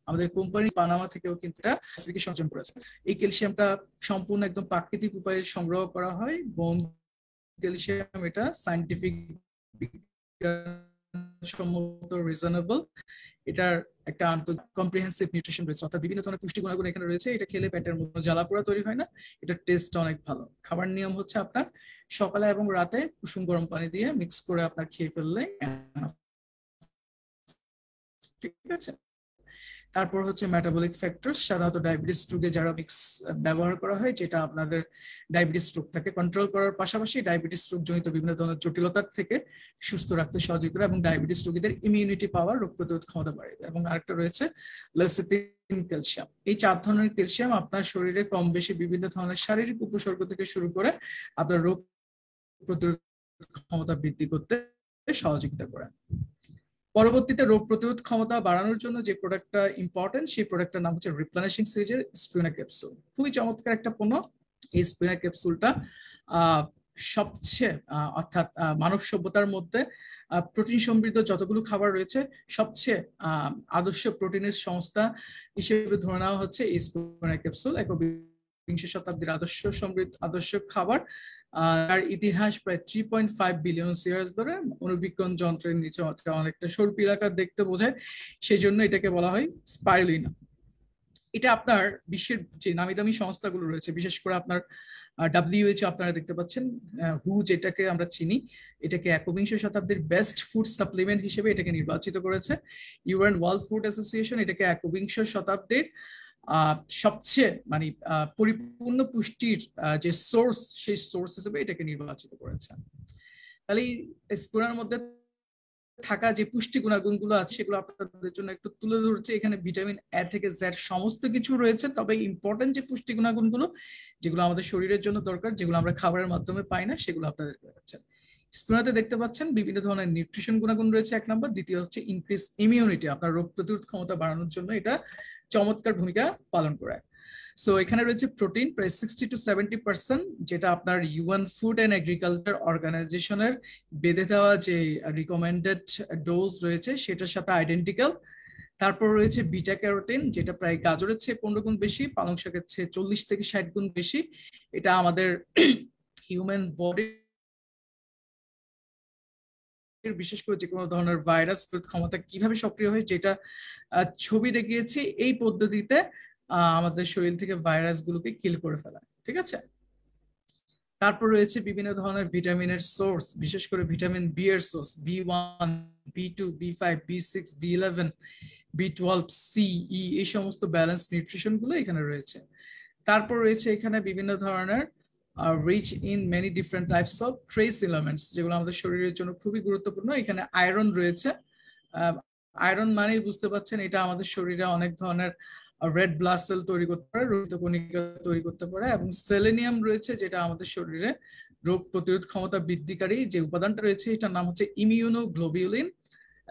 আমাদের কোম্পানি পানামা থেকেও কিন্তু এটা স্পেসিফিকেশন অর্জন করেছে। এই ক্যালসিয়ামটা সম্পূর্ণ একদম প্রাকৃতিক উপায়ে সংগ্রহ করা হয়। বোন ক্যালসিয়াম, এটা সায়েন্টিফিক সম্মত, রিজনেবল। এটার একটা কম্প্রিহেন্সিভ নিউট্রিশন রয়েছে, অর্থাৎ বিভিন্ন ধরনের পুষ্টি গুণাগুণ এখানে রয়েছে। এটা খেলে পেটের মধ্যে জ্বালা পোড়া তৈরি হয় না, এটা টেস্ট অনেক ভালো। খাবার নিয়ম হচ্ছে আপনার সকালে এবং রাতে কুসুম গরম পানি দিয়ে মিক্স করে আপনার খেয়ে ফেললে, ঠিক আছে। তারপর হচ্ছে মেটাবলিক ফ্যাক্টরস, সাধারণত ডায়াবেটিস রোগে যারা মিক্স ব্যবহার করা হয়, যেটা আপনাদের ডায়াবেটিস রোগটাকে কন্ট্রোল করার পাশাপাশি ডায়াবেটিস রোগজনিত বিভিন্ন ধরনের জটিলতার থেকে সুস্থ রাখতে সহযোগী করে এবং ডায়াবেটিস রোগীদের ইমিউনিটি পাওয়ার, রোগ প্রতিরোধ ক্ষমতা বাড়ায়। এবং আরেকটা রয়েছে লেসিথিন ক্যালসিয়াম। এই 4 ধরনের ক্যালসিয়াম আপনার শরীরে কম বেশি বিভিন্ন ধরনের শারীরিক উপসর্গ থেকে শুরু করে আপনার রোগ প্রতিরোধ ক্ষমতা বৃদ্ধি করতে সহযোগিতা করে। পরবর্তীতে রোগ প্রতিরোধ ক্ষমতা বাড়ানোর জন্য যে প্রোডাক্টটা ইম্পর্টেন্ট, সেই প্রোডাক্টটার নাম হচ্ছে রিপ্লেনিশিং সিরিজের স্পিরুলিনা ক্যাপসুল। খুবই চমৎকার একটা পণ্য এই স্পিরুলিনা ক্যাপসুলটা। সবচেয়ে অর্থাৎ মানব সভ্যতার মধ্যে প্রোটিন সমৃদ্ধ যতগুলো খাবার রয়েছে, সবচেয়ে আদর্শ প্রোটিনের সংস্থা হিসেবে ধরে নেওয়া হচ্ছে এই স্পিরুলিনা ক্যাপসুল। একবিংশ শতাব্দীর আদর্শ খাবার। আর ইতিহাস প্রায় 3.5 বিলিয়ন ইয়ার্স ধরে অণুবীক্ষণ যন্ত্রের নিচে অনেকটা সর্পিলাকার দেখতে বোঝায়, সেই জন্য এটাকে বলা হয় স্পাইরুলিনা। এটা আপনার বিশ্বের যে নামি দামি সংস্থাগুলো রয়েছে, বিশেষ করে আপনার WHO আপনারা দেখতে পাচ্ছেন, হু যেটাকে আমরা চিনি, এটাকে একবিংশ শতাব্দীর বেস্ট ফুড সাপ্লিমেন্ট হিসেবে এটাকে নির্বাচিত করেছে। ইউএন ওয়ার্ল্ড ফুড অ্যাসোসিয়েশন এটাকে একবিংশ শতাব্দীর সবচেয়ে মানে পরিপূর্ণ পুষ্টির যে সোর্স, সেই সোর্স হিসেবে এটাকে নির্বাচিত করেছে। তাহলে এই স্পিরুলিনার মধ্যে থাকা যে পুষ্টি গুণাগুণগুলো আছে সেগুলো আপনাদের জন্য একটু তুলে ধরছে। এখানে ভিটামিন এ থেকে জেড সমস্ত কিছু রয়েছে, তবে ইম্পর্টেন্ট যে পুষ্টি গুণাগুণগুলো যেগুলো আমাদের শরীরের জন্য দরকার, যেগুলো আমরা খাবারের মাধ্যমে পাই না, সেগুলো আপনাদের পাচ্ছেন। স্পিরুলিনাতে দেখতে পাচ্ছেন বিভিন্ন ধরনের নিউট্রিশন গুণাগুণ রয়েছে 1 নম্বর। দ্বিতীয় হচ্ছে ইনক্রিজ ইমিউনিটি, আপনার রোগ প্রতিরোধ ক্ষমতা বাড়ানোর জন্য এটা চমৎকার ভূমিকা পালন করে। সো এখানে রয়েছে প্রোটিন প্রায় 60 to 70%, যেটা আপনার ইউএন ফুড অ্যান্ড এগ্রিকালচার অর্গানাইজেশনের বেঁধে দেওয়া যে রিকমেন্ডেড ডোজ রয়েছে সেটার সাথে আইডেন্টিক্যাল। তারপর রয়েছে বিটা ক্যারোটিন, যেটা প্রায় গাজরের চেয়ে 15 গুণ বেশি, পালং শাকের চেয়ে 40 থেকে 60 গুণ বেশি। এটা আমাদের হিউম্যান বডি, বিশেষ করে যে কোনো ধরনের ভাইরাস ক্ষমতা কিভাবে সক্রিয় হয়, যেটা ছবি দেখিয়েছি, এই পদ্ধতিতে আমাদের শরীর থেকে ভাইরাস গুলোকে কিল করে ফেলা, ঠিক আছে। তারপর রয়েছে বিভিন্ন ধরনের ভিটামিনের সোর্স, বিশেষ করে ভিটামিন বি এর source, B1, B2, B5, B6, B11, B12, C, E, এই সমস্ত ব্যালেন্স নিউট্রিশন গুলো এখানে রয়েছে। তারপর রয়েছে এখানে বিভিন্ন ধরনের rich in many different types of trace elements, যেগুলো আমাদের শরীরের জন্য খুবই গুরুত্বপূর্ণ। এখানে আয়রন রয়েছে। আয়রন মানেই বুঝতে পারছেন এটা আমাদের শরীরে অনেক ধরনের রেড ব্লাড সেল তৈরি করতে পারে, রক্ত কণিকা তৈরি করতে পারে। এবং সেলেনিয়াম রয়েছে, যেটা আমাদের শরীরে রোগ প্রতিরোধ ক্ষমতা বৃদ্ধিকারী যে উপাদানটা রয়েছে, এটার নাম হচ্ছে ইমিউনোগ্লোবিউলিন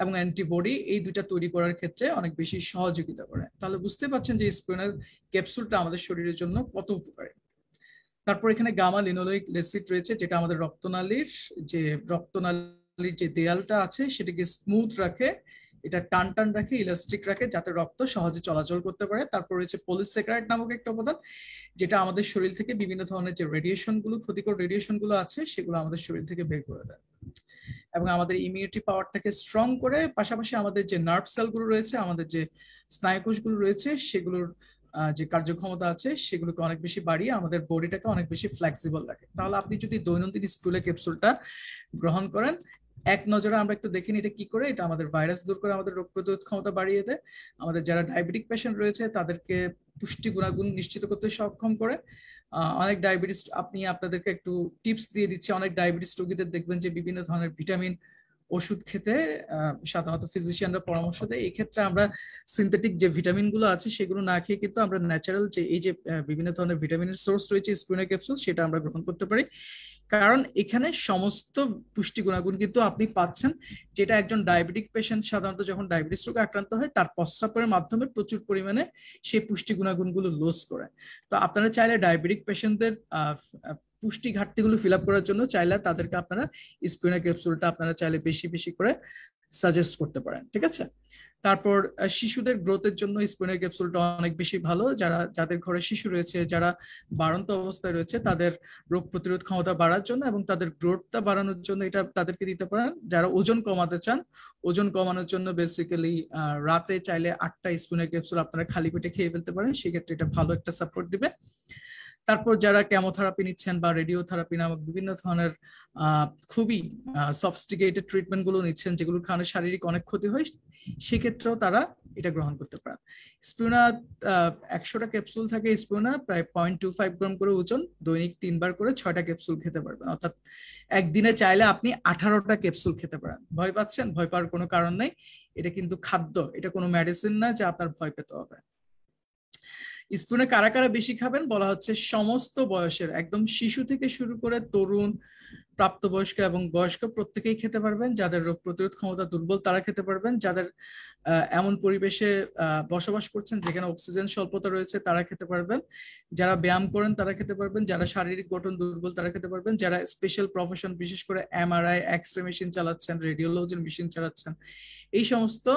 এবং অ্যান্টিবডি। এই দুইটা তৈরি করার ক্ষেত্রে অনেক বেশি সহযোগিতা করে। তাহলে বুঝতে পারছেন যে স্পিরুলিনা ক্যাপসুলটা আমাদের শরীরের জন্য কত উপকারী। তারপর এখানে গামা লিনোলেইক অ্যাসিড রয়েছে, যেটা আমাদের রক্তনালীর যে দেয়ালটা আছে সেটাকে স্মুথ রাখে, এটা টান টান রাখে, ইলাস্টিক রাখে, যাতে রক্ত সহজে চলাচল করতে পারে। তারপর রয়েছে পলিস্যাকারাইড নামক একটা উপাদান, যেটা আমাদের শরীর থেকে বিভিন্ন ধরনের যে রেডিয়েশন গুলো, ক্ষতিকর রেডিয়েশন গুলো আছে, সেগুলো আমাদের শরীর থেকে বের করে দেয় এবং আমাদের ইমিউনিটি পাওয়ারটাকে স্ট্রং করে। পাশাপাশি আমাদের যে নার্ভ সেলগুলো রয়েছে, আমাদের যে স্নায়ুকোষগুলো রয়েছে, সেগুলোর যে কার্যক্ষমতা আছে সেগুলোকে অনেক বেশি বাড়িয়ে আমাদের বডিটাকে অনেক বেশি ফ্লেক্সিবল রাখে। তাহলে আপনি যদি দৈনন্দিন স্পিরুলিনা ক্যাপসুলটা গ্রহণ করেন, এক নজরে আমরা একটু দেখে নিই এটা কি করে। এটা আমাদের ভাইরাস দূর করে, আমাদের রোগ প্রতিরোধ ক্ষমতা বাড়িয়ে দেয়, আমাদের যারা ডায়াবেটিক পেশেন্ট রয়েছে তাদেরকে পুষ্টি গুণাগুণ নিশ্চিত করতে সক্ষম করে। অনেক ডায়াবেটিস, আপনাদেরকে একটু টিপস দিয়ে দিচ্ছি, অনেক ডায়াবেটিস রোগীদের দেখবেন যে বিভিন্ন ধরনের ভিটামিন ওষুধ খেতে সাধারণত ফিজিশিয়ানরা পরামর্শ দেয়। এই ক্ষেত্রে আমরা সিনথেটিক যে ভিটামিন গুলো আছে সেগুলো না খেয়ে কিন্তু আমরা ন্যাচারাল যে এই যে বিভিন্ন ধরনের ভিটামিনের সোর্স রয়েছে স্পিরুলিনা ক্যাপসুল, সেটা আমরা গ্রহণ করতে পারি। কারণ এখানে সমস্ত পুষ্টি গুণাগুণ কিন্তু আপনি পাচ্ছেন, যেটা একজন ডায়াবেটিক পেশেন্ট সাধারণত যখন ডায়াবেটিস রোগে আক্রান্ত হয় তার প্রস্রাবের মাধ্যমে প্রচুর পরিমাণে সেই পুষ্টি গুণাগুণগুলো লস করে। তো আপনারা চাইলে ডায়াবেটিক পেশেন্টদের পুষ্টি ঘাটতিগুলো ফিল আপ করার জন্য চাইলে তাদেরকে আপনারা স্পিরুলিনা ক্যাপসুলটা আপনারা চাইলে বেশি বেশি করে সাজেস্ট করতে পারেন, ঠিক আছে। তারপর শিশুদের গ্রোথের জন্য স্পিরুলিনা ক্যাপসুলটা অনেক বেশি ভালো। যাদের ঘরে শিশু রয়েছে, যারা বাড়ন্ত অবস্থায় রয়েছে, তাদের রোগ প্রতিরোধ ক্ষমতা বাড়ার জন্য এবং তাদের গ্রোথটা বাড়ানোর জন্য এটা তাদেরকে দিতে পারেন। যারা ওজন কমাতে চান, ওজন কমানোর জন্য বেসিক্যালি রাতে চাইলে 8টা স্পিরুলিনা ক্যাপসুল আপনারা খালি পেটে খেয়ে ফেলতে পারেন, সেক্ষেত্রে এটা ভালো একটা সাপোর্ট দিবে। তারপর যারা কেমোথেরাপি নিচ্ছেন বা রেডিওথেরাপি নামক বিভিন্ন ধরনের খুবই সফিস্টিকেটেড ট্রিটমেন্ট গুলো নিচ্ছেন, যেগুলোর কারণে শারীরিক অনেক ক্ষতি হয়, সেক্ষেত্রেও তারা এটা গ্রহণ করতে পারেন। স্পিরুলিনা 100টা ক্যাপসুল থাকে, স্পিরুলিনা প্রায় 0.25 গ্রাম করে ওজন, দৈনিক 3 বার করে 6টা ক্যাপসুল খেতে পারবেন, অর্থাৎ একদিনে চাইলে আপনি 18টা ক্যাপসুল খেতে পারেন। ভয় পাচ্ছেন? ভয় পাওয়ার কোনো কারণ নেই, এটা কিন্তু খাদ্য, এটা কোনো মেডিসিন না যে আপনার ভয় পেতে হবে। স্পুনে কারা কারা বেশি খাবেন বলা হচ্ছে সমস্ত বয়সের, একদম শিশু থেকে শুরু করে তরুণ, প্রাপ্তবয়স্ক এবং বয়স্ক প্রত্যেকেই খেতে পারবেন। যাদের রোগ প্রতিরোধ ক্ষমতা দুর্বল তারা খেতে পারবেন, যাদের এমন পরিবেশে বসবাস করছেন যেখানে অক্সিজেন স্বল্পতা রয়েছে তারা খেতে পারবেন, যারা ব্যায়াম করেন তারা খেতে পারবেন, যারা শারীরিক গঠন দুর্বল তারা খেতে পারবেন, যারা স্পেশাল প্রফেশন বিশেষ করে এমআরআই, এক্সরে মেশিন চালাচ্ছেন, রেডিওলজির মেশিন চালাচ্ছেন, এই সমস্ত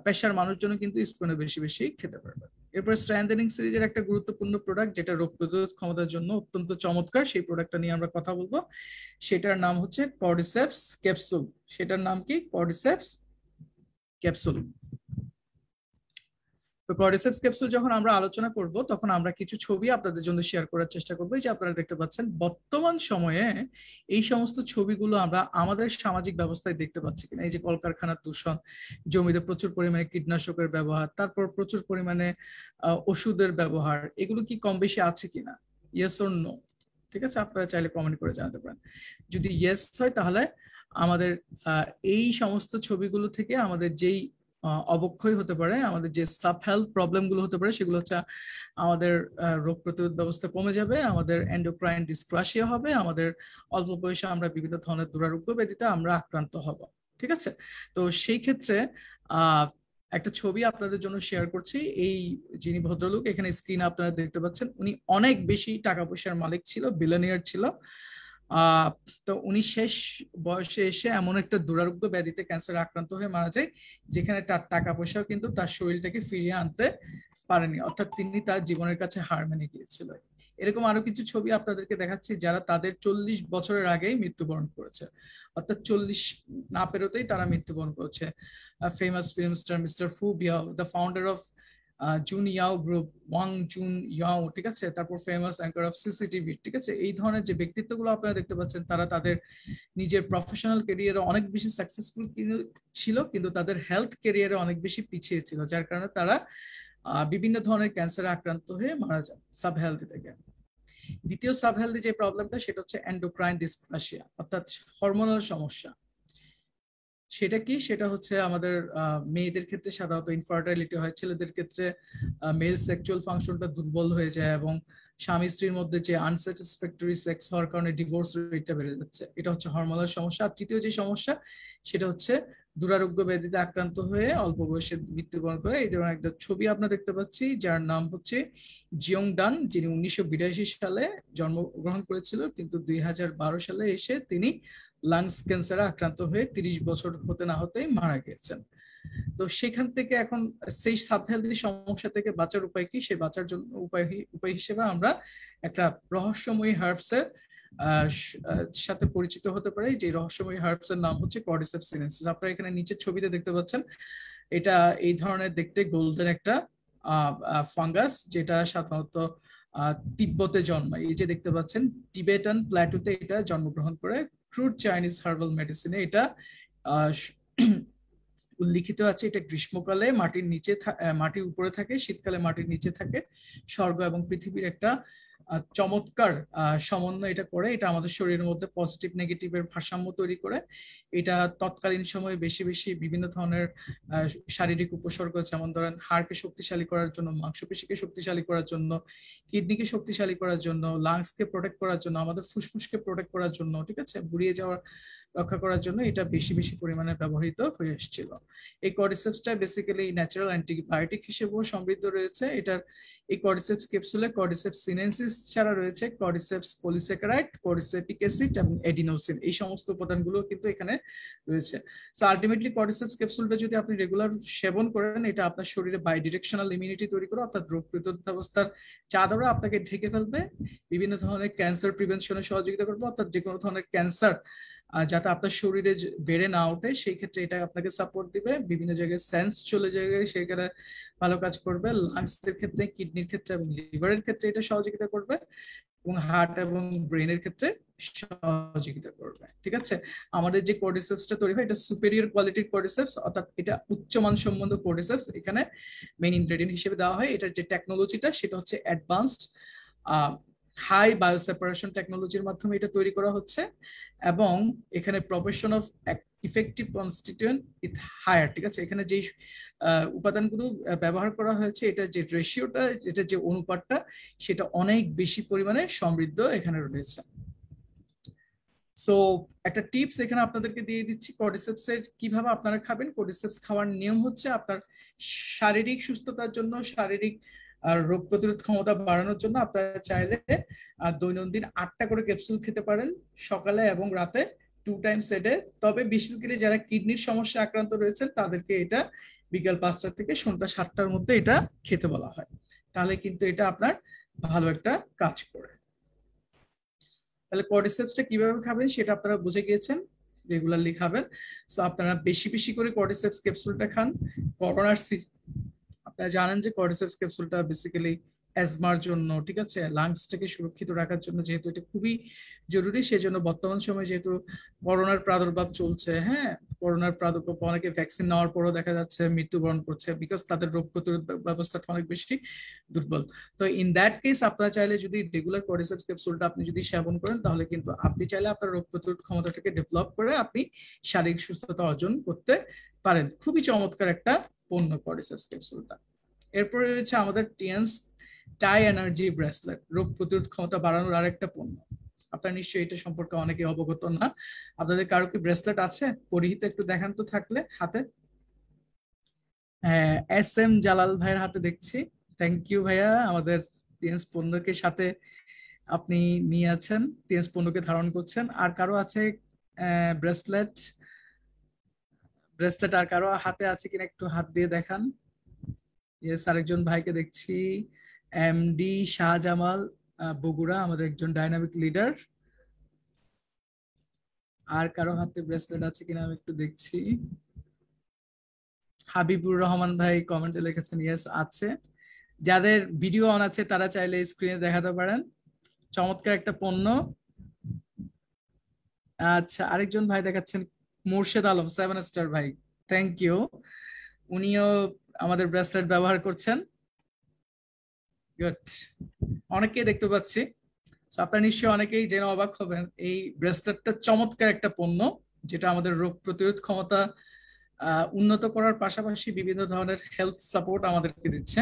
পেশার মানুষজন কিন্তু স্পুনে বেশি বেশি খেতে পারবেন। এরপর স্ট্রেংথেনিং সিরিজের একটা গুরুত্বপূর্ণ প্রোডাক্ট যেটা রোগ প্রতিরোধ ক্ষমতার জন্য অত্যন্ত চমৎকার, সেই প্রোডাক্টটা নিয়ে আমরা কথা বলবো। সেটার নাম হচ্ছে কর্ডিসেপস ক্যাপসুল। সেটার নাম কি? Cordyceps capsule. তো কর্ডিসেপস ক্যাপসুল যখন আমরা আলোচনা করব তখন আমরা কিছু ছবি আপনাদের জন্য শেয়ার করার চেষ্টা করবো। এই যে আপনারা দেখতে পাচ্ছেন বর্তমান সময়ে এই সমস্ত ছবিগুলো আমরা আমাদের সামাজিক ব্যবস্থায় দেখতে পাচ্ছি কিনা। এই যে কলকারখানার দূষণ, জমিতে প্রচুর পরিমাণে কীটনাশকের ব্যবহার, তারপর প্রচুর পরিমাণে ওষুধের ব্যবহার, এগুলো কি কম বেশি আছে কিনা? Yes or no? ঠিক আছে, আপনারা চাইলে কমেন্ট করে জানাতে পারেন। যদি ইয়েস হয় তাহলে আমাদের এই সমস্ত ছবিগুলো থেকে আমাদের যেই অবক্ষয় হতে পারে, আমাদের যে সাব হেলথ প্রবলেম গুলো হতে পারে, সেগুলো হচ্ছে আমাদের রোগ প্রতিরোধ ব্যবস্থা কমে যাবে, আমাদের এন্ডোক্রাইন ডিসক্রাসিয়া হবে, আমাদের অল্প বয়সে আমরা বিভিন্ন ধরনের দুরারোগ্য ব্যাধিতে আমরা আক্রান্ত হব। ঠিক আছে, তো সেই ক্ষেত্রে একটা ছবি আপনাদের জন্য শেয়ার করছি। এই যিনি ভদ্রলোক এখানে স্ক্রিনে আপনারা দেখতে পাচ্ছেন, উনি অনেক বেশি টাকা পয়সার মালিক ছিল, বিলিয়নিয়ার ছিল। তো উনি শেষ বয়সে এসে এমন একটা দুরারোগ্য ব্যাধিতে ক্যান্সারে আক্রান্ত হয়ে মারা যায়, যেখানে তার টাকা পয়সাও কিন্তু তার শরীরটাকে ফিরিয়ে আনতে পারেনি, অর্থাৎ তিনি তার জীবনের কাছে হার মেনে গিয়েছিল। এরকম আরো কিছু ছবি আপনাদেরকে দেখাচ্ছি যারা তাদের 40 বছরের আগেই মৃত্যুবরণ করেছে, অর্থাৎ 40 না পেরোতেই তারা মৃত্যুবরণ করেছে। ফেমাস ফিল্ম স্টার মিস্টার ফু বিয়াও, দ্য ফাউন্ডার অফ জুন ইয়াও গ্রুপ, ওয়াং জুন ইয়াও, ঠিক আছে, তারপর ফেমাস অ্যাঙ্কার অফ সিসিটিভি, ঠিক আছে। এই ধরনের যে ব্যক্তিত্বগুলো আপনারা দেখতে পাচ্ছেন, তারা তাদের নিজের প্রফেশনাল ক্যারিয়ারে অনেক বেশি সাকসেসফুল ছিল, কিন্তু তাদের হেলথ ক্যারিয়ারে অনেক বেশি পিছিয়ে ছিল, যার কারণে তারা বিভিন্ন ধরনের ক্যান্সারে আক্রান্ত হয়ে মারা যায় সাব হেলথি থেকে। দ্বিতীয় সাব হেলথি যে প্রবলেমটা, সেটা হচ্ছে এন্ডোক্রাইন ডিসপ্লাসিয়া, অর্থাৎ হরমোনাল সমস্যা। সেটা কি? সেটা হচ্ছে আমাদের মেয়েদের ক্ষেত্রে সাধারণত ইনফার্টিলিটি হয়, ছেলেদের ক্ষেত্রে মেল সেক্সুয়াল ফাংশনটা দুর্বল হয়ে যায় এবং স্বামী স্ত্রীর মধ্যে যে আনস্যাটিসফ্যাক্টরি সেক্স হওয়ার কারণে ডিভোর্স রেটটা বেড়ে যাচ্ছে। এটা হচ্ছে হরমোনাল সমস্যা। আর তৃতীয় যে সমস্যা, সেটা হচ্ছে দুরারোগ্য ব্যাধিতে আক্রান্ত হয়ে অল্প বয়সে মৃত্যুবরণ করে। এই ধরনের একটা ছবি আমরা দেখতে পাচ্ছি, যার নাম হচ্ছে জিয়ং ডান, যিনি 1982 সালে জন্মগ্রহণ করেছিল, কিন্তু 2012 সালে এসে তিনি লাংস ক্যান্সারে আক্রান্ত হয়ে 30 বছর হতে না হতেই মারা গিয়েছেন। তো সেখান থেকে এখন সেই সাব হেলথি সমস্যা থেকে বাঁচার উপায় কি? সে বাঁচার জন্য উপায় হিসেবে আমরা একটা রহস্যময়ী হার্বসের সাথে পরিচিত হতে পারি, যে রহস্যময়ী হার্বস এর নাম হচ্ছে কর্ডিসেপস সিনেনসিস। আপনারা এখানে নিচের ছবিতে দেখতে পাচ্ছেন, এটা এই ধরনের দেখতে গোল্ডেন একটা ফাঙ্গাস, যেটা সাধারণত তিব্বতে জন্মায়। এই যে দেখতে পাচ্ছেন, টিবেটান প্ল্যাটুতে এটা জন্মগ্রহণ করে। ক্রুড চাইনিজ হার্বাল মেডিসিনে এটা উল্লিখিত আছে। এটা গ্রীষ্মকালে মাটির উপরে থাকে, শীতকালে মাটির নিচে থাকে। স্বর্গ এবং পৃথিবীর একটা চমৎকার সমন্বয় এটা করে, এটা আমাদের শরীরের মধ্যে পজিটিভ নেগেটিভের ভারসাম্য তৈরি করে। এটা তৎকালীন সময়ে বেশি বেশি বিভিন্ন ধরনের শারীরিক উপসর্গ, যেমন ধরেন হাড়কে শক্তিশালী করার জন্য, মাংসপেশিকে শক্তিশালী করার জন্য, কিডনিকে শক্তিশালী করার জন্য, লাংসকে প্রোটেক্ট করার জন্য, আমাদের ফুসফুসকে প্রোটেক্ট করার জন্য, ঠিক আছে, বুড়িয়ে যাওয়ার রক্ষা করার জন্য এটা বেশি বেশি পরিমাণে ব্যবহৃত হয়ে এসেছিল। এই কর্ডিসেপসটা বেসিক্যালি ন্যাচারাল অ্যান্টিবায়োটিক হিসেবেও সমৃদ্ধ রয়েছে। এটার এই কর্ডিসেপস ক্যাপসুলে কর্ডিসেপস সিনেনসিস ছাড়া রয়েছে কর্ডিসেপস পলিস্যাকারাইড, কর্ডিসেপিক অ্যাসিড এবং এডিনোসিন, এই সমস্ত উপাদানগুলো কিন্তু এখানে রয়েছে। সো আলটিমেটলি কর্ডিসেপস ক্যাপসুলটা যদি আপনি রেগুলার সেবন করেন, এটা আপনার শরীরে বাইডিরেকশনাল ইমিউনিটি তৈরি করে, অর্থাৎ রোগ প্রতিরোধ ব্যবস্থার চাদরে আপনাকে ঢেকে ফেলবে, বিভিন্ন ধরনের ক্যান্সার প্রিভেনশনে সহযোগিতা করবে, অর্থাৎ যে কোনো ধরনের ক্যান্সার যাতে আপনার শরীরে বেড়ে না ওঠে সেই ক্ষেত্রে এটা আপনাকে সাপোর্ট দিবে। বিভিন্ন জায়গায় সেন্স চলে যায়, সেখানে ভালো কাজ করবে। লাংসের ক্ষেত্রে, কিডনির ক্ষেত্রে এবং লিভারের ক্ষেত্রে এটা সহযোগিতা করবে, এবং হার্ট এবং ব্রেনের ক্ষেত্রে সহযোগিতা করবে। ঠিক আছে, আমাদের যে কর্ডিসেপসটা তৈরি হয় এটা সুপেরিয়র কোয়ালিটির কর্ডিসেপস, অর্থাৎ এটা উচ্চমান সম্বন্ধ কর্ডিসেপস এখানে মেইন ইনগ্রেডিয়েন্ট হিসেবে দেওয়া হয়। এটার যে টেকনোলজিটা সেটা হচ্ছে অ্যাডভান্সড হাই বায়োসেপারেশন টেকনোলজির মাধ্যমে এটা তৈরি করা হচ্ছে, এবং এখানে proportion of effective constituent is higher. ঠিক আছে, এখানে যে উপাদানগুলো ব্যবহার করা হয়েছে, এটা যে রেশিওটা, এটা যে অনুপাতটা, সেটা অনেক বেশি পরিমাণে সমৃদ্ধ এখানে রয়েছে। সো একটা টিপস এখানে আপনাদেরকে দিয়ে দিচ্ছি কর্ডিসেপসের কিভাবে আপনারা খাবেন। কর্ডিসেপস খাওয়ার নিয়ম হচ্ছে আপনার শারীরিক সুস্থতার জন্য, শারীরিক রোগ প্রতিরোধ ক্ষমতা বাড়ানোর জন্য আপনারা চাইলে দৈনন্দিন 8টা করে ক্যাপসুল খেতে পারেন, সকালে এবং রাতে 2 টাইমস এ ডে। তবে বিশেষ করে যারা কিডনির সমস্যা আক্রান্ত রয়েছেন তাদেরকে এটা বিকাল 5টা থেকে সন্ধ্যা 7টার মধ্যে এটা খেতে বলা হয়, তাহলে কিন্তু এটা আপনার ভালো একটা কাজ করে। তাহলে কর্ডিসেপসটা কিভাবে খাবেন সেটা আপনারা বুঝে গিয়েছেন, রেগুলারলি খাবেন। সো আপনারা বেশি বেশি করে কর্ডিসেপস ক্যাপসুলটা খান। করোনার আপনারা জানেন যে কর্ডিসেপস ক্যাপসুলটা বেসিক্যালি অ্যাজমার জন্য, ঠিক আছে, লাংসটাকে সুরক্ষিত রাখার জন্য যেহেতু এটা খুবই জরুরি, সেজন্য বর্তমান সময়ে যেহেতু করোনার প্রাদুর্ভাব চলছে, হ্যাঁ, করোনার প্রাদুর্ভাব অনেকে ভ্যাকসিন নেওয়ার পরও দেখা যাচ্ছে মৃত্যুবরণ করছে, বিকজ তাদের রোগ প্রতিরোধ ব্যবস্থাটা অনেক বেশি দুর্বল। তো ইন দ্যাট কেস আপনারা চাইলে যদি রেগুলার কর্ডিসেপস ক্যাপসুলটা আপনি যদি সেবন করেন, তাহলে কিন্তু আপনি চাইলে আপনার রোগ প্রতিরোধ ক্ষমতাটাকে ডেভেলপ করে আপনি শারীরিক সুস্থতা অর্জন করতে পারেন। খুবই চমৎকার একটা পণ্য কর্ডিসেপস ক্যাপসুলটা। এরপরে রয়েছে আমাদের টিএনস টাই এনার্জি ব্রেসলেট, রোগ প্রতিরোধ ক্ষমতা বাড়ানোর আরেকটা পণ্য। আপনার নিশ্চয়ই এটা সম্পর্কে অনেকে অবগত না। আপনাদের কারো কি ব্রেসলেট আছে? পরিহিত একটু দেখান তো থাকলে হাতে। হ্যাঁ, এস এম জালাল ভাইয়ের হাতে দেখছি। থ্যাংক ইউ ভাইয়া, আমাদের টিএনস পণ্যকে সাথে আপনি নিয়ে আছেন, টিএনস পণ্যকে ধারণ করছেন। আর কারো আছে ব্রেসলেট? ব্রেসলেট আর কারো হাতে আছে কিনা একটু হাত দিয়ে দেখান। ইয়েস, আরেকজন ভাইকে দেখছি, এমডি শাহজামাল বগুড়া, আমাদের একজন ডাইনামিক লিডার। আর কারো হাতে ব্রেসলেট আছে কিনা আমি একটু দেখছি। হাবিবুর রহমান ভাই কমেন্টে লিখেছেন ইয়েস আছে। যাদের ভিডিও অন আছে তারা চাইলে স্ক্রিনে দেখাতে পারেন। চমৎকার একটা পণ্য। আচ্ছা, আরেকজন ভাই দেখাচ্ছেন, মুর্শেদ আলম 7 স্টার ভাই, থ্যাংক ইউ। উনিও আমাদের ব্রেসলেট ব্যবহার করছেন। গুড, অনেকেই দেখতে পাচ্ছি। আপনারা নিশ্চয়ই অনেকেই জেনে অবাক হবেন, এই ব্রেসলেটটা চমৎকার একটা পণ্য, যেটা আমাদের রোগ প্রতিরোধ ক্ষমতা উন্নত করার পাশাপাশি বিভিন্ন ধরনের হেলথ সাপোর্ট আমাদেরকে দিচ্ছে।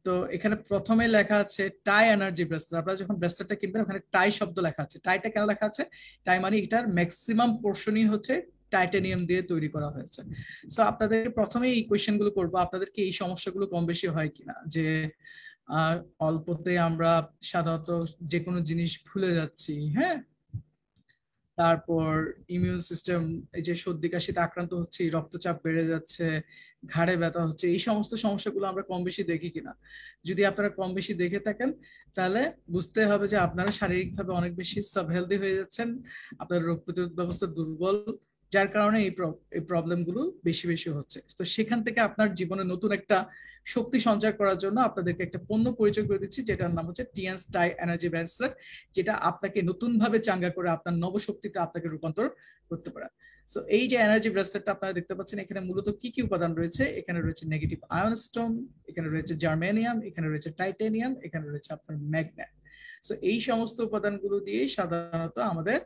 তো এখানে প্রথমে লেখা আছে টাই এনার্জি ব্রেসলেট। আপনারা যখন ব্রেসলেটটা কিনবেন ওখানে টাই শব্দ লেখা আছে। টাইটা কেন লেখা আছে? টাই মানে এটার ম্যাক্সিমাম পোর্শনই হচ্ছে টাইটানিয়াম দিয়ে তৈরি করা হয়েছে। সো আপনাদের প্রথমে এই কোয়েশ্চেন গুলো করবো, আপনাদেরকে এই সমস্যাগুলো কম বেশি হয় কিনা, যে অল্পতে আমরা সাধারণত যে কোনো জিনিস ভুলে যাচ্ছি, হ্যাঁ, তারপর ইমিউন সিস্টেম এই যে সর্দি কাশিতে আক্রান্ত হচ্ছে, রক্তচাপ বেড়ে যাচ্ছে, ঘাড়ে ব্যথা হচ্ছে, এই সমস্ত সমস্যাগুলো আমরা কম বেশি দেখি কিনা। যদি আপনারা কম বেশি দেখে থাকেন তাহলে বুঝতে হবে যে আপনারা শারীরিকভাবে অনেক বেশি সাব হেলদি হয়ে যাচ্ছেন, আপনার রোগ প্রতিরোধ ব্যবস্থা দুর্বল, যার কারণে এই প্রবলেমগুলো বেশি বেশি হচ্ছে। তো সেখান থেকে আপনার জীবনে নতুন একটা শক্তি সঞ্চার করার জন্য আপনাদেরকে একটা পণ্য পরিচয় করে দিচ্ছি, যেটার নাম হচ্ছে টিএনস টাই এনার্জি ব্রেসলেট, যেটা আপনাকে নতুন ভাবে চাঙ্গা করে আপনার নবশক্তিতে আপনাকে রূপান্তর করতে পারে। সো এই যে এনার্জি ব্রেসলেটটা আপনারা দেখতে পাচ্ছেন, এখানে মূলত কি কি উপাদান রয়েছে? এখানে রয়েছে নেগেটিভ আয়ন স্টোন, এখানে রয়েছে জার্মেনিয়াম, এখানে রয়েছে টাইটেনিয়াম, এখানে রয়েছে আপনার ম্যাগনেট। সো এই সমস্ত উপাদানগুলো দিয়েই সাধারণত আমাদের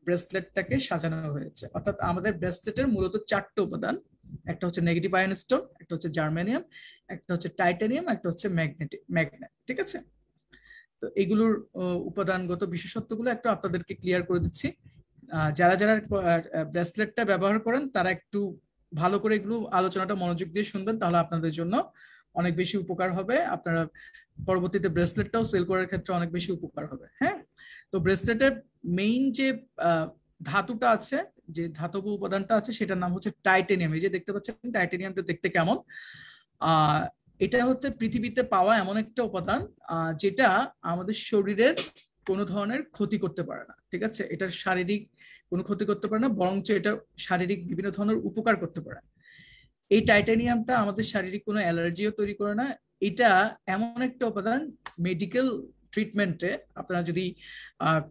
ব্রেসলেটটাকে সাজানো হয়েছে। অর্থাৎ আমাদের ব্রেসলেটের মূলত 4টা উপাদান, একটা হচ্ছে নেগেটিভ আয়ন স্টোন, একটা হচ্ছে জার্মেনিয়াম, একটা হচ্ছে টাইটানিয়াম, একটা হচ্ছে ম্যাগনেট। ঠিক আছে, তো এগুলোর উপাদানগত বিশেষত্বগুলো একটু আপনাদেরকে ক্লিয়ার করে দিচ্ছি। যারা যারা ব্রেসলেটটা ব্যবহার করেন তারা একটু ভালো করে এগুলো আলোচনাটা মনোযোগ দিয়ে শুনবেন, তাহলে আপনাদের জন্য অনেক বেশি উপকার হবে। আপনারা পরবর্তীতে ব্রেসলেটটাও সেল করার ক্ষেত্রে অনেক বেশি উপকার হবে। হ্যাঁ, তো ব্রেসলেটের মেইন যে ধাতুটা আছে, যে ধাতব উপাদানটা আছে, সেটার নাম হচ্ছে টাইটেনিয়াম। এই যে দেখতে পাচ্ছেন টাইটেনিয়ামটা দেখতে কেমন, এটা হচ্ছে পৃথিবীতে পাওয়া এমন একটা উপাদান যেটা আমাদের শরীরের কোনো ধরনের ক্ষতি করতে পারে না। ঠিক আছে, এটার শারীরিক কোনো ক্ষতি করতে পারে না, বরঞ্চ এটা শারীরিক বিভিন্ন ধরনের উপকার করতে পারে। এই টাইটানিয়ামটা আমাদের শারীরিক কোনো অ্যালার্জিও তৈরি করে না। এটা এমন একটা উপাদান, মেডিকেল ট্রিটমেন্টে আপনারা যদি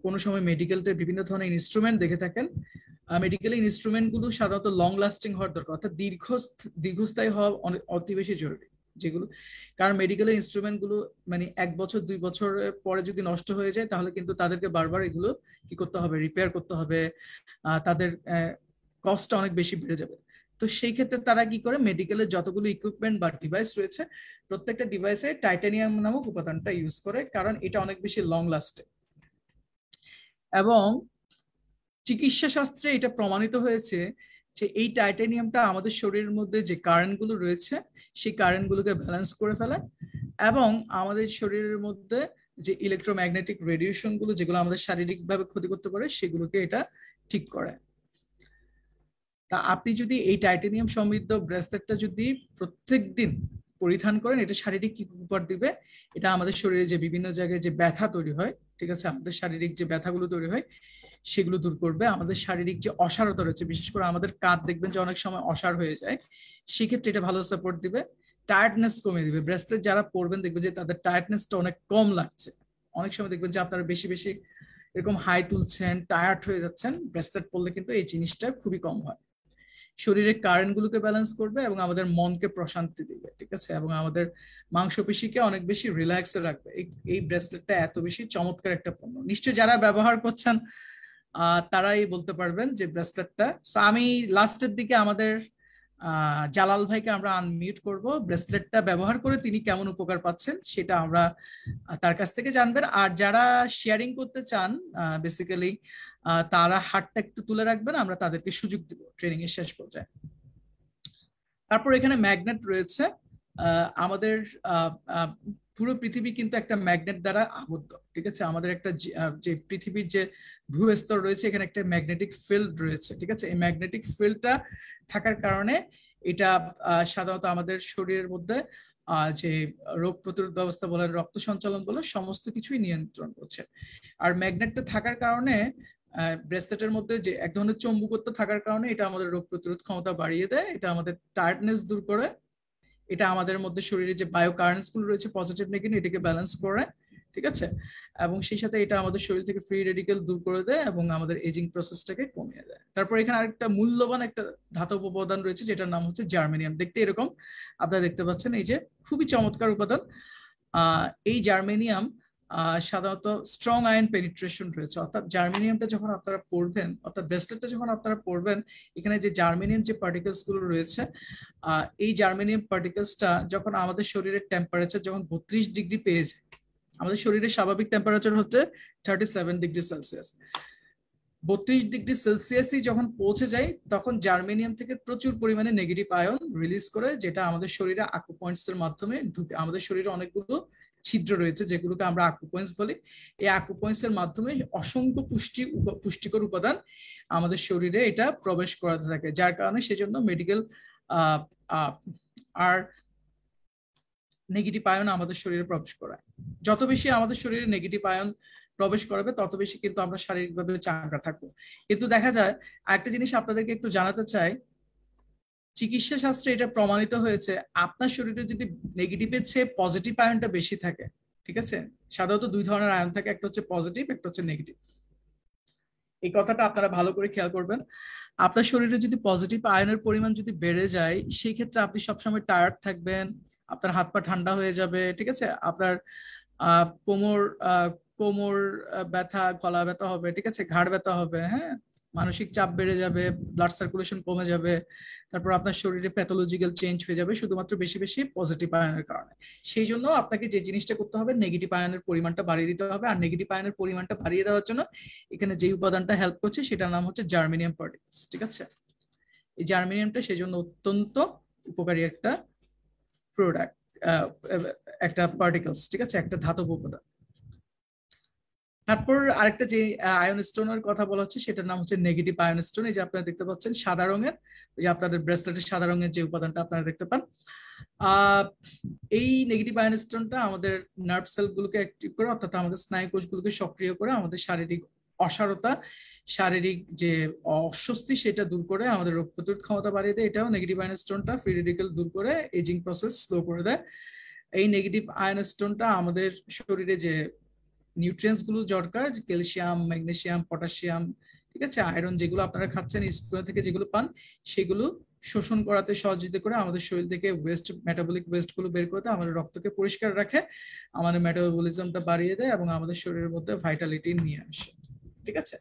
কোনো সময় মেডিকেলের বিভিন্ন ধরনের ইনস্ট্রুমেন্ট দেখে থাকেন, মেডিকেল ইনস্ট্রুমেন্টগুলো সাধারণত লং লাস্টিং হওয়ার দরকার, অর্থাৎ দীর্ঘস্থায়ী হওয়া অতি বেশি জরুরি। যেগুলো, কারণ মেডিকেলের ইনস্ট্রুমেন্টগুলো মানে 1 বছর 2 বছর পরে যদি নষ্ট হয়ে যায়, তাহলে কিন্তু তাদেরকে বারবার এগুলো কি করতে হবে, রিপেয়ার করতে হবে, তাদের কস্টটা অনেক বেশি বেড়ে যাবে। তো সেই ক্ষেত্রে তারা কি করে, মেডিকেলের যতগুলো ইকুইপমেন্ট বা ডিভাইস রয়েছে, প্রত্যেকটা ডিভাইসে টাইটানিয়াম নামক উপাদানটা ইউজ করে, কারণ এটা অনেক বেশি লং লাস্টে। এবং চিকিৎসা শাস্ত্রে এটা প্রমাণিত হয়েছে যে এই টাইটানিয়ামটা আমাদের শরীরের মধ্যে যে কারেন্টগুলো রয়েছে, সেই কারেন্টগুলোকে ব্যালেন্স করে ফেলে, এবং আমাদের শরীরের মধ্যে যে ইলেকট্রোম্যাগনেটিক রেডিয়েশন গুলো, যেগুলো আমাদের শারীরিকভাবে ক্ষতি করতে পারে, সেগুলোকে এটা ঠিক করে। তা আপনি যদি এই টাইটানিয়াম সমৃদ্ধ ব্রেসলেটটা যদি প্রত্যেক দিন পরিধান করেন, এটা শারীরিক কি উপকার দিবে? এটা আমাদের শরীরে যে বিভিন্ন জায়গায় যে ব্যথা তৈরি হয়, ঠিক আছে, আমাদের শারীরিক যে ব্যথাগুলো তৈরি হয় সেগুলো দূর করবে। আমাদের শারীরিক যে অসারতা রয়েছে, বিশেষ করে আমাদের কাঁধ দেখবেন যে অনেক সময় অসার হয়ে যায়, সেক্ষেত্রে এটা ভালো সাপোর্ট দিবে। টায়ার্ডনেস কমিয়ে দিবে। ব্রেসলেট যারা পরবেন দেখবেন যে তাদের টায়ার্ডনেসটা অনেক কম লাগছে। অনেক সময় দেখবেন যে আপনারা বেশি বেশি এরকম হাই তুলছেন, টায়ার্ড হয়ে যাচ্ছেন, ব্রেসলেট পরলে কিন্তু এই জিনিসটা খুবই কম হয়। শরীরের কারেন্ট গুলোকে ব্যালেন্স করবে এবং আমাদের মনকে প্রশান্তি দিবে। ঠিক আছে, এবং আমাদের মাংসপেশিকে অনেক বেশি রিল্যাক্সে রাখবে। এই ব্রেসলেটটা এত বেশি চমৎকার একটা পণ্য, নিশ্চয়ই যারা ব্যবহার করছেন তারাই বলতে পারবেন যে ব্রেসলেটটা। আমি লাস্টের দিকে আমাদের জালাল ভাইকে আমরা আনমিউট করব, ব্রেসলেটটা ব্যবহার করে তিনি কেমন উপকার পাচ্ছেন সেটা আমরা তার কাছ থেকে জানবেন। আর যারা শেয়ারিং করতে চান বেসিক্যালি তারা হাতটা একটু তুলে রাখবেন, আমরা তাদেরকে সুযোগ দিব ট্রেনিং এর শেষ পর্যায়ে। তারপর এখানে ম্যাগনেট রয়েছে। আমাদের পুরো পৃথিবী কিন্তু একটা ম্যাগনেট দ্বারা আবদ্ধ। ঠিক আছে, আমাদের একটা যে পৃথিবীর যে ভূস্তর রয়েছে, এখানে একটা ম্যাগনেটিক ফিল্ড রয়েছে। ঠিক আছে, এই ম্যাগনেটিক ফিল্ডটা থাকার কারণে এটা সাধারণত আমাদের শরীরের মধ্যে যে রোগ প্রতিরোধ ব্যবস্থা বলেন, রক্ত সঞ্চালন বলেন, সমস্ত কিছুই নিয়ন্ত্রণ করছে। আর ম্যাগনেটটা থাকার কারণে ব্রেসলেটের মধ্যে যে এক ধরনের চৌম্বকত্ব থাকার কারণে এটা আমাদের রোগ প্রতিরোধ ক্ষমতা বাড়িয়ে দেয়, এটা আমাদের টায়ার্ডনেস দূর করে, এটা আমাদের মধ্যে শরীরে যে বায়ো কারেন্টস গুলো রয়েছে পজিটিভ নেগেটিভ, এটাকে ব্যালেন্স করে। ঠিক আছে, এবং সেই সাথে এটা আমাদের শরীর থেকে ফ্রি রেডিকেল দূর করে দেয় এবং আমাদের এজিং প্রসেসটাকে কমিয়ে দেয়। তারপর এখানে আরেকটা মূল্যবান একটা ধাতব উপাদান রয়েছে, যেটার নাম হচ্ছে জার্মেনিয়াম। দেখতে এরকম, আপনারা দেখতে পাচ্ছেন, এই যে খুবই চমৎকার উপাদান। এই জার্মেনিয়াম সাধারণত স্ট্রং আয়ন পেনিট্রেশন রয়েছে, অর্থাৎ জার্মেনিয়ামটা যখন আপনারা পড়বেন, অর্থাৎ ব্রেসলেটটা যখন আপনারা পড়বেন, এখানে যে জার্মেনিয়াম যে পার্টিকেলস গুলো রয়েছে, এই জার্মেনিয়াম পার্টিকেলসটা যখন আমাদের শরীরের টেম্পারেচার যখন 32 ডিগ্রি পেয়ে যায়, আমাদের শরীরের স্বাভাবিক টেম্পারেচার হচ্ছে 37 ডিগ্রি সেলসিয়াস, 32 ডিগ্রি সেলসিয়াসই যখন পৌঁছে যায়, তখন জার্মেনিয়াম থেকে প্রচুর পরিমাণে নেগেটিভ আয়ন রিলিজ করে, যেটা আমাদের শরীরে আকুপয়েন্টস এর মাধ্যমে ঢুকে। আমাদের শরীরে অনেকগুলো ছিদ্র রয়েছে যেগুলোকে আমরা আকুপয়েন্টস বলি। এই আকুপয়েন্টস এর মাধ্যমে অসংখ্য পুষ্টিকর উপাদান আমাদের শরীরে এটা প্রবেশ করাতে থাকে, যার কারণে সেজন্য মেডিকেল আর নেগেটিভ আয়ন আমাদের শরীরে প্রবেশ করায়। যত বেশি আমাদের শরীরে নেগেটিভ আয়ন প্রবেশ করবে, তত বেশি কিন্তু আমরা শারীরিকভাবে চাঙ্গা থাকবো। কিন্তু দেখা যায় আরেকটা জিনিস আপনাদেরকে একটু জানাতে চাই, চিকিৎসা শাস্ত্রে এটা প্রমাণিত হয়েছে, আপনার শরীরে যদি নেগেটিভের চেয়ে পজিটিভ আয়নটা বেশি থাকে, ঠিক আছে, সাধারণত 2 ধরনের আয়ন থাকে, একটা হচ্ছে পজিটিভ, একটা হচ্ছে নেগেটিভ। এই কথাটা আপনারা ভালো করে খেয়াল করবেন। আপনার শরীরে যদি পজিটিভ আয়নের পরিমাণ যদি বেড়ে যায়, সেই ক্ষেত্রে আপনি সবসময় টায়ার্ড থাকবেন, আপনার হাত পা ঠান্ডা হয়ে যাবে, ঠিক আছে, আপনার কোমর কোমর ব্যথা, গলা ব্যথা হবে, ঠিক আছে, ঘাড় ব্যথা হবে, হ্যাঁ, মানসিক চাপ বেড়ে যাবে, ব্লাড সার্কুলেশন কমে যাবে, তারপর আপনার শরীরে প্যাথোলজিক্যাল চেঞ্জ হয়ে যাবে শুধুমাত্র বেশি বেশি পজিটিভ আয়নের কারণে। সেই জন্য আপনাকে যে জিনিসটা করতে হবে, নেগেটিভ আয়নের পরিমাণটা বাড়িয়ে দিতে হবে। আর নেগেটিভ আয়নের পরিমাণটা বাড়িয়ে দেওয়ার জন্য এখানে যে উপাদানটা হেল্প করছে সেটার নাম হচ্ছে জার্মেনিয়াম পার্টিকেলস, ঠিক আছে। এই জার্মেনিয়ামটা সেই জন্য অত্যন্ত উপকারী একটা প্রোডাক্ট, একটা পার্টিকেলস, ঠিক আছে, একটা ধাতব উপাদান। তারপর আরেকটা যে আয়ন স্টোনের কথা বলা হচ্ছে সেটার নাম হচ্ছে নেগেটিভ আয়ন স্টোন। এই যে আপনারা দেখতে পাচ্ছেন সাদা রঙের, যে আপনাদের ব্রেসলেটের সাদা রঙের যে উপাদানটা আপনারা দেখতে পান, এই নেগেটিভ আয়ন স্টোনটা আমাদের নার্ভ সেলগুলোকে অ্যাক্টিভ করে, অর্থাৎ আমাদের স্নায়ু কোষগুলোকে সক্রিয় করে, আমাদের শারীরিক অসারতা, শারীরিক যে অস্বস্তি সেটা দূর করে, আমাদের রোগ প্রতিরোধ ক্ষমতা বাড়িয়ে দেয়। এটাও নেগেটিভ আয়ন স্টোনটা ফ্রি রেডিক্যাল দূর করে এজিং প্রসেস স্লো করে দেয়। এই নেগেটিভ আয়ন স্টোনটা আমাদের শরীরে যে নিউট্রিয়েন্টস গুলো দরকার, ক্যালসিয়াম, ম্যাগনেসিয়াম, পটাশিয়াম, ঠিক আছে, আয়রন, যেগুলো আপনারা খাচ্ছেন স্কুল থেকে যেগুলো পান, সেগুলো শোষণ করাতে সহযোগিতা করে, আমাদের শরীর থেকে ওয়েস্ট, মেটাবলিক ওয়েস্ট গুলো বের করতে, আমাদের রক্তকে পরিষ্কার রাখে, আমাদের মেটাবলিজমটা বাড়িয়ে দেয় এবং আমাদের শরীরের মধ্যে ভাইটালিটি নিয়ে আসে, ঠিক আছে।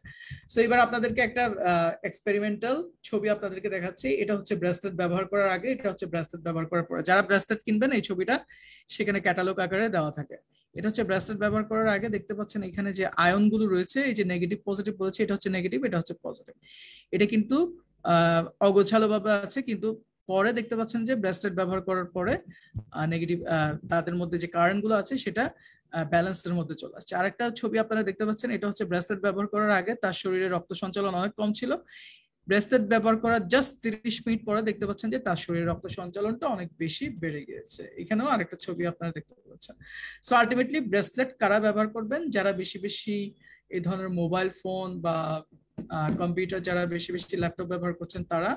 সো এবার আপনাদেরকে একটা এক্সপেরিমেন্টাল ছবি আপনাদেরকে দেখাচ্ছি। এটা হচ্ছে ব্রেসলেট ব্যবহার করার আগে, এটা হচ্ছে ব্রেসলেট ব্যবহার করার পরে। যারা ব্রেসলেট কিনবেন এই ছবিটা সেখানে ক্যাটালগ আকারে দেওয়া থাকে। এটা হচ্ছে ব্রেসলেট ব্যবহার করার আগে, দেখতে পাচ্ছেন এখানে যে আয়ন গুলো রয়েছে, এই যে নেগেটিভ পজিটিভ বলেছে, এটা হচ্ছে নেগেটিভ, এটা হচ্ছে পজিটিভ। এটা কিন্তু অগোছালো ভাবে আছে, কিন্তু পরে দেখতে পাচ্ছেন যে ব্রেসলেট ব্যবহার করার পরে নেগেটিভ, তাদের মধ্যে যে কারেন্ট গুলো আছে সেটা ব্যালেন্সের মধ্যে চলে আসছে। আরেকটা ছবি আপনারা দেখতে পাচ্ছেন, এটা হচ্ছে ব্রেসলেট ব্যবহার করার আগে, তার শরীরে রক্ত সঞ্চালন অনেক কম ছিল। ব্রেসলেট ব্যবহার করার জাস্ট 30 মিনিট পরে দেখতে পাচ্ছেন যে তার শরীরে রক্ত সঞ্চালনটা অনেক বেশি বেড়ে গিয়েছে। এখানেও আরেকটা ছবি আপনারা দেখতে পাচ্ছেন। সো আলটিমেটলি ব্রেসলেট কারা ব্যবহার করবেন? যারা বেশি বেশি এই ধরনের মোবাইল ফোন বা কম্পিউটার, যারা বেশি বেশি ল্যাপটপ ব্যবহার করছেন তারা,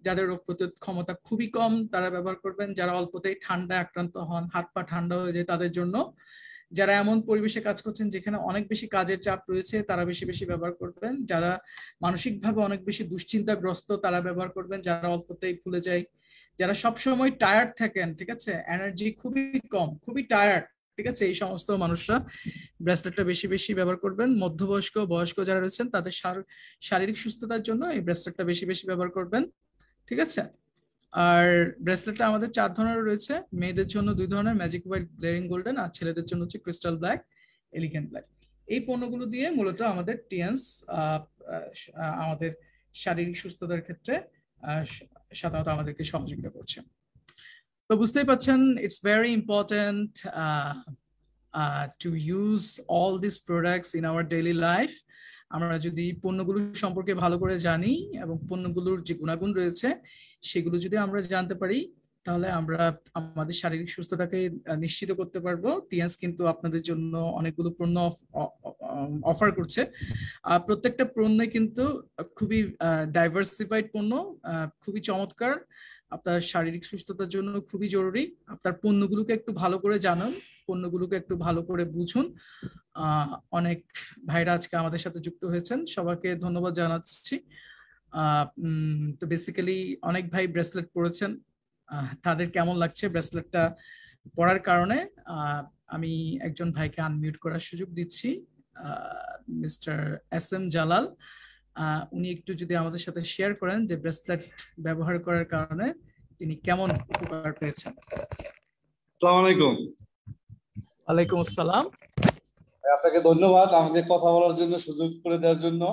যাদের রোগ প্রতিরোধ ক্ষমতা খুবই কম তারা ব্যবহার করবেন, যারা অল্পতেই ঠান্ডায় আক্রান্ত হন, হাত পা ঠান্ডা হয়ে যায় তাদের জন্য, যারা এমন পরিবেশে কাজ করছেন যেখানে অনেক বেশি কাজের চাপ রয়েছে তারা বেশি বেশি ব্যবহার করবেন, যারা মানসিকভাবে অনেক বেশি দুশ্চিন্তাগ্রস্ত তারা ব্যবহার করবেন, যারা অল্পতেই ভুলে যায়, যারা সবসময় টায়ার্ড থাকেন, ঠিক আছে, এনার্জি খুবই কম, খুবই টায়ার্ড, ঠিক আছে, এই সমস্ত মানুষরা ব্রেসলেটটা বেশি বেশি ব্যবহার করবেন। মধ্যবয়স্ক, বয়স্ক যারা রয়েছেন তাদের শারীরিক সুস্থতার জন্য এই ব্রেসলেটটা বেশি বেশি ব্যবহার করবেন, ঠিক আছে। আর ব্রেসলেটটা আমাদের 4 ধরনের রয়েছে, মেয়েদের জন্য 2 ধরনের, ম্যাজিক হোয়াইট, গ্লেয়ারিং গোল্ডেন, আর ছেলেদের জন্য হচ্ছে ক্রিস্টাল ব্ল্যাক, এলিগেন্ট ব্ল্যাক। এই পণ্যগুলো দিয়ে মূলত আমাদের টিএনস আমাদের শারীরিক সুস্থতার ক্ষেত্রে সাধারণত আমাদেরকে সহযোগিতা করছে। তো বুঝতেই পাচ্ছেন, it's very important to use all this products in our daily life. আমরা যদি পণ্যগুলো সম্পর্কে ভালো করে জানি এবং পণ্যগুলোর যে গুণাগুণ রয়েছে সেগুলো যদি আমরা জানতে পারি, তাহলে আমরা আমাদের শারীরিক সুস্থতাকে নিশ্চিত করতে পারবো। টিএনস কিন্তু আপনাদের জন্য অনেকগুলো পণ্য অফার করছে। প্রত্যেকটা পণ্যে কিন্তু খুবই ডাইভার্সিফাইড পণ্য, খুবই চমৎকার, আপনার শারীরিক সুস্থতার জন্য খুবই জরুরি। আপনার পণ্যগুলোকে একটু ভালো করে জানুন, পণ্যগুলোকে একটু ভালো করে বুঝুন। অনেক ভাইরা আজকে আমাদের সাথে যুক্ত হয়েছেন, সবাইকে ধন্যবাদ জানাচ্ছি। তো বেসিক্যালি অনেক ভাই ব্রেসলেট পরেছেন, তাদের কেমন লাগছে ব্রেসলেটটা পরার কারণে? আমি একজন ভাইকে আনমিউট করার সুযোগ দিচ্ছি, মিস্টার এস এম জালাল। উনি একটু যদি আমাদের সাথে শেয়ার করেন যে ব্রেসলেট ব্যবহার করার কারণে তিনি কেমন উপকার পেয়েছেন। আসসালামু আলাইকুম। ওয়ালাইকুম আসসালাম। আপনাকে ধন্যবাদ আমাকে কথা বলার জন্য, সুযোগ করে দেওয়ার জন্য।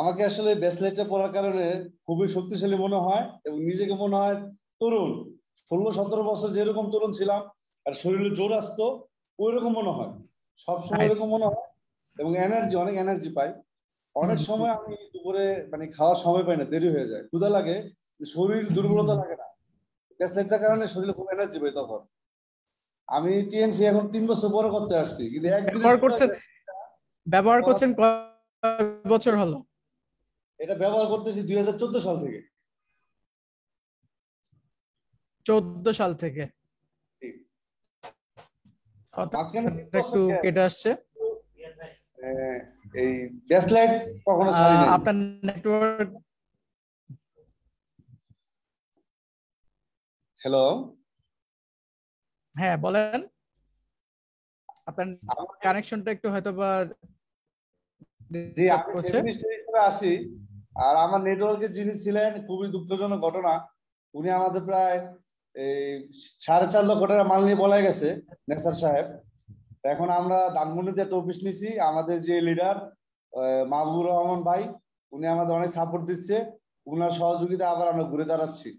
আমাকে আসলে ব্রেসলেটটা পরার কারণে খুবই শক্তিশালী মনে হয় এবং নিজেকে মনে হয় তরুণ। 16-17 বছর যেরকম তরুণ ছিলাম আর শরীরে জোর আসতো ওই রকম মনে হয়, সবসময় এরকম মনে হয়, এবং এনার্জি, অনেক এনার্জি পাই। অনেক সময় আমি দুপুরে মানে খাওয়ার সময় পাই না, দেরি হয়ে যায়, ক্ষুধা লাগে, শরীর দুর্বলতা লাগে না। ব্রেসলেটটার কারণে শরীরে খুব এনার্জি পাই। তখন আমি টিএনসি এখন 3 বছর পরে করতে আসছি, কিন্তু একদিন ব্যবহার করছেন কয় বছর হলো? এটা ব্যবহার করতেছি 2014 সাল থেকে। 14 সাল থেকে একটু কেটে আসছে। এই ব্রেসলেট কখনো ছাড়ি নাই। আপনার নেটওয়ার্ক। হ্যালো, হ্যাঁ বলেন, আপনার কানেকশনটা একটু হয়তো বা জি আমি 7 স্টার করে আসি। আর আমার নেটওয়ার্কের যিনি ছিলেন, খুবই দুঃখজনক ঘটনা, উনি আমাদের প্রায় এই 4.5 লক্ষ টাকা মাল নিয়ে পলাই গেছে নেসার সাহেব। এখন আমরা ধানমন্ডিতে একটা অফিস নিছি, আমাদের যে লিডার মাহবুবুর রহমান ভাই, উনি আমাদের অনেক সাপোর্ট দিচ্ছে, উনার সহযোগিতা আবার আমরা ঘুরে দাঁড়াচ্ছি।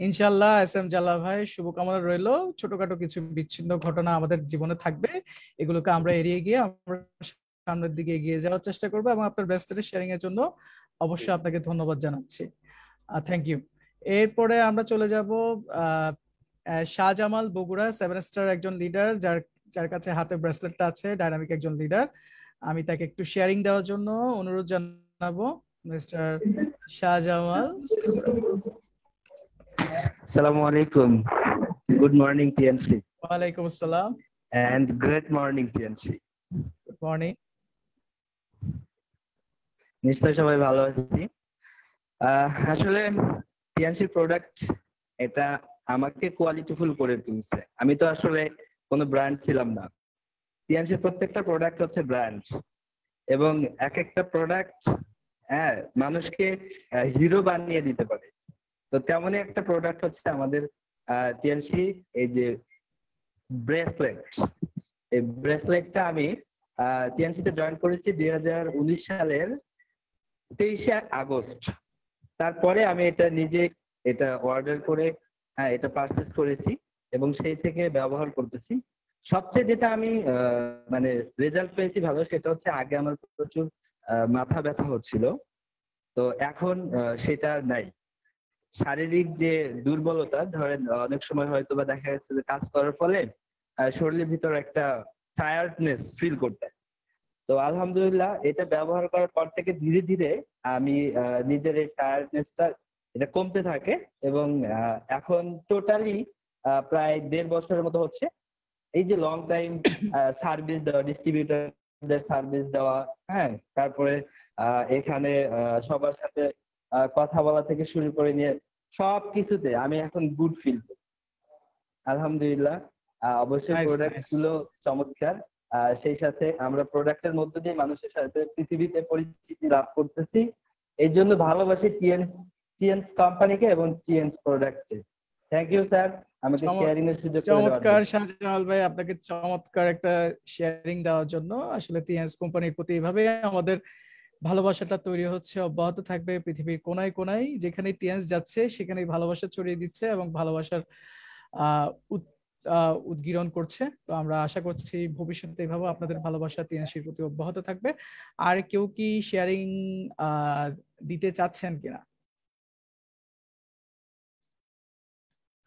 ইনশাল্লাহ এস এম জালা ভাই, শুভকামনা রইলো। ছোটখাটো কিছু বিচ্ছিন্ন ঘটনা আমাদের জীবনে থাকবে, এগুলোকে আমরা এড়িয়ে গিয়ে আমরা সামনের দিকে এগিয়ে যাওয়ার চেষ্টা করবো, এবং আপনার ব্রেসলেট শেয়ারিং এর জন্য অবশ্যই আপনাকে ধন্যবাদ জানাচ্ছি। Thank you. এরপরে আমরা চলে যাব শাহজামাল, বগুড়া 7 স্টার একজন লিডার, যার কাছে হাতে ব্রেসলেটটা আছে, ডাইনামিক একজন লিডার। আমি তাকে একটু শেয়ারিং দেওয়ার জন্য অনুরোধ জানাবো, mister Shahjamal. Assalamu alaikum. Good morning, TNC. ওয়ালাইকুম আসসালাম। And great morning, TNC. Good morning. নিশ্চয়ই সবাই ভালো আছি। আসলে TNC প্রোডাক্ট এটা আমাকে কোয়ালিটিফুল করে তুলছে। আমি তো আসলে কোনো ব্র্যান্ড ছিলাম না। TNC প্রত্যেকটা প্রোডাক্ট হচ্ছে ব্র্যান্ড, এবং এক একটা প্রোডাক্ট মানুষকে হিরো বানিয়ে দিতে পারে। তো তেমনই একটা প্রোডাক্ট হচ্ছে আমাদের TNC এই যে ব্রেসলেট। এই ব্রেসলেটটা আমি TNC তে জয়েন করেছি 2019 সালের 23শে আগস্ট। তারপরে আমি এটা নিজে অর্ডার করে এটা পারচেজ করেছি এবং সেই থেকে ব্যবহার করতেছি। সবচেয়ে যেটা আমি মানে রেজাল্ট পেয়েছি ভালো, সেটা হচ্ছে আগে আমার প্রচুর মাথা ব্যথা হচ্ছিল, তো এখন সেটা নাই। শারীরিক যে দুর্বলতা, ধরেন অনেক সময় হয়তো বা দেখা যাচ্ছে যে কাজ করার ফলে শরীরের ভিতর একটা টায়ার্ডনেস ফিল করতে, তো আলহামদুলিল্লাহ এটা ব্যবহার করার পর থেকে ধীরে ধীরে আমি নিজের এই টায়ার্ডনেসটা এটা কমতে থাকে, এবং এখন টোটালি প্রায় 1.5 বছরের মতো হচ্ছে এই যে লং টাইম সার্ভিস দেওয়া, ডিস্ট্রিবিউটরদের সার্ভিস দেওয়া, হ্যাঁ, তারপরে এখানে সবার সাথে কথা বলা থেকে শুরু করে নিয়ে সব কিছুতে আমি এখন গুড ফিল করি, আলহামদুলিল্লাহ। অবশ্যই প্রোডাক্ট গুলো চমৎকার, সেই সাথে আমরা প্রোডাক্টের মধ্য দিয়ে মানুষের সাথে পৃথিবীতে পরিচিতি লাভ করতেছি। এই জন্য ভালোবাসি টিএনস কোম্পানিকে এবং টিএনস প্রোডাক্টকে। থ্যাংক ইউ স্যার, আমাকে শেয়ারিং এর সুযোগ করে দেওয়ার জন্য। চমৎকার শাহজামাল ভাই, আপনাকে চমৎকার একটা শেয়ারিং দেওয়ার জন্য। আসলে টিএনস কোম্পানির প্রতি এভাবে আমাদের ভালোবাসাটা তৈরি হচ্ছে, অব্যাহত থাকবে। পৃথিবীর কোনায় কোনায় যেখানে টিএনস যাচ্ছে সেখানেই ভালোবাসা ছড়িয়ে দিচ্ছে এবং ভালোবাসার উদ্গীরণ করছে। তো আমরা আশা করছি ভবিষ্যতে এইভাবে আপনাদের ভালোবাসা টিএনসির প্রতি অব্যাহত থাকবে। আর কেউ কি শেয়ারিং দিতে চাচ্ছেন কিনা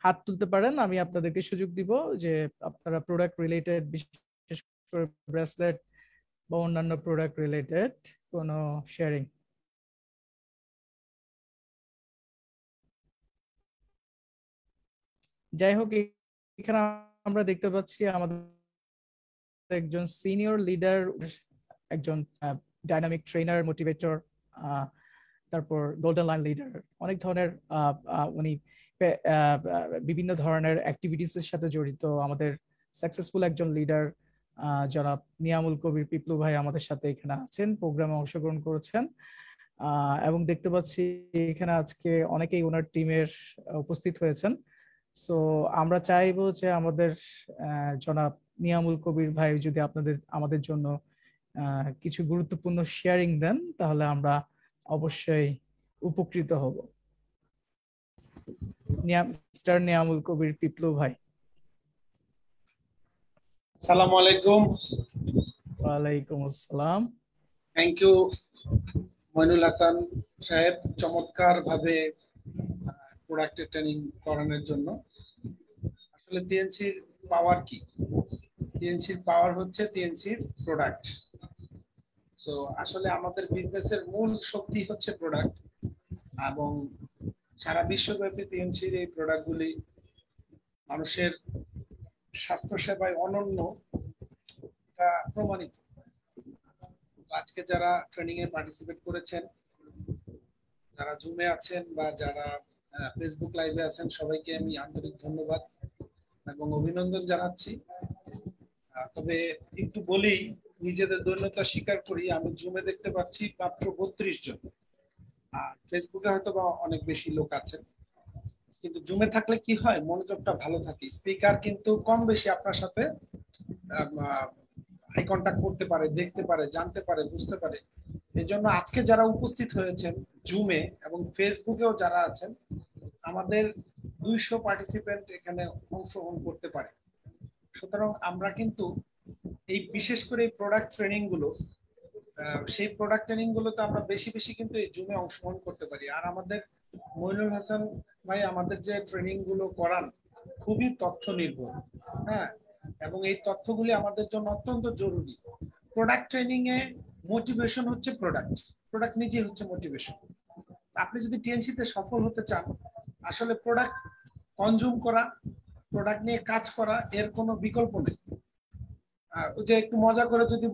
হাত তুলতে পারেন, আমি আপনাদেরকে সুযোগ দিব যে আপনারা প্রোডাক্ট রিলেটেড, বিশেষ করে ব্রেসলেট বা অন্যান্য প্রোডাক্ট রিলেটেড কোনো শেয়ারিং। যাই হোক, এখানে আমরা দেখতে পাচ্ছি আমাদের একজন সিনিয়র লিডার, একজন ডাইনামিক ট্রেনার, মোটিভেটর, তারপর গোল্ডেন লাইন লিডার, অনেক ধরনের উনি বিভিন্ন ধরনের অ্যাক্টিভিটিস এর সাথে জড়িত। আমাদের সাকসেসফুল একজন লিডার জনাব নিয়ামুল কবির পিপলু ভাই আমাদের সাথে এখানে আছেন, প্রোগ্রামে অংশগ্রহণ করেছেন, এবং দেখতে পাচ্ছি এখানে আজকে অনেকেই ওনার টিমের উপস্থিত হয়েছেন। সো আমরা চাইবো যে আমাদের জনাব নিয়ামুল কবির ভাই যদি আমাদের জন্য কিছু গুরুত্বপূর্ণ শেয়ারিং দেন, তাহলে আমরা অবশ্যই উপকৃত হব। মিস্টার নিয়ামুল কবির পিপলু ভাই। আসসালামু আলাইকুম। ওয়ালাইকুম আসসালাম। থ্যাংক ইউ মইনুল হাসান সাহেব, চমৎকার ভাবে প্রোডাক্টের ট্রেনিং করানোর জন্য। আসলে টিএনসির পাওয়ার কি? টিএনসির পাওয়ার হচ্ছে টিএনসির প্রোডাক্ট। তো আসলে আমাদের বিজনেসের মূল শক্তি হচ্ছে প্রোডাক্ট, এবং সারা বিশ্বব্যাপী টিএনসির এই প্রোডাক্টগুলি মানুষের স্বাস্থ্য সেবায় অনন্য, এটা প্রমাণিত। আজকে যারা ট্রেনিং এ পার্টিসিপেট করেছেন, যারা জুমে আছেন বা যারা ফেসবুক লাইভে আছেন, সবাইকে আমি আন্তরিক ধন্যবাদ এবং অভিনন্দন জানাচ্ছি। তবে একটু বলি, নিজেদের দৈন্যতা স্বীকার করি, আমি জুমে দেখতে পাচ্ছি মাত্র 32 জন, আর ফেসবুকে হয়তো বা অনেক বেশি লোক আছেন। কিন্তু জুমে থাকলে কি হয়, মনোযোগটা ভালো থাকে, স্পিকার কিন্তু কম বেশি আপনার সাথে আই কন্টাক্ট করতে পারে, দেখতে পারে, জানতে পারে, বুঝতে পারে। এই জন্য আজকে যারা উপস্থিত হয়েছেন জুমে এবং ফেসবুকেও যারা আছেন, আমাদের 200 পার্টিসিপেন্ট এখানে অংশগ্রহণ করতে পারে। সুতরাং আমরা কিন্তু এই বিশেষ করে এই প্রোডাক্ট ট্রেনিং গুলো, সেই প্রোডাক্ট ট্রেনিং গুলোতে আমরা বেশি বেশি কিন্তু এই জুমে অংশগ্রহণ করতে পারি। আর আমাদের মইনুল হাসান ভাই আমাদের যে ট্রেনিং গুলো করান খুবই তথ্য নির্ভর, হ্যাঁ, এবং এই তথ্যগুলি আমাদের জন্য অত্যন্ত জরুরি। প্রোডাক্ট ট্রেনিং এ মোটিভেশন হচ্ছে প্রোডাক্ট নিজেই হচ্ছে মোটিভেশন। আপনি যদি টিএনসি তে সফল হতে চান, আসলে প্রোডাক্ট কনজিউম করা, প্রোডাক্ট নিয়ে কাজ করা, এর কোনো বিকল্প নেই। যে একটু মজা করে যদি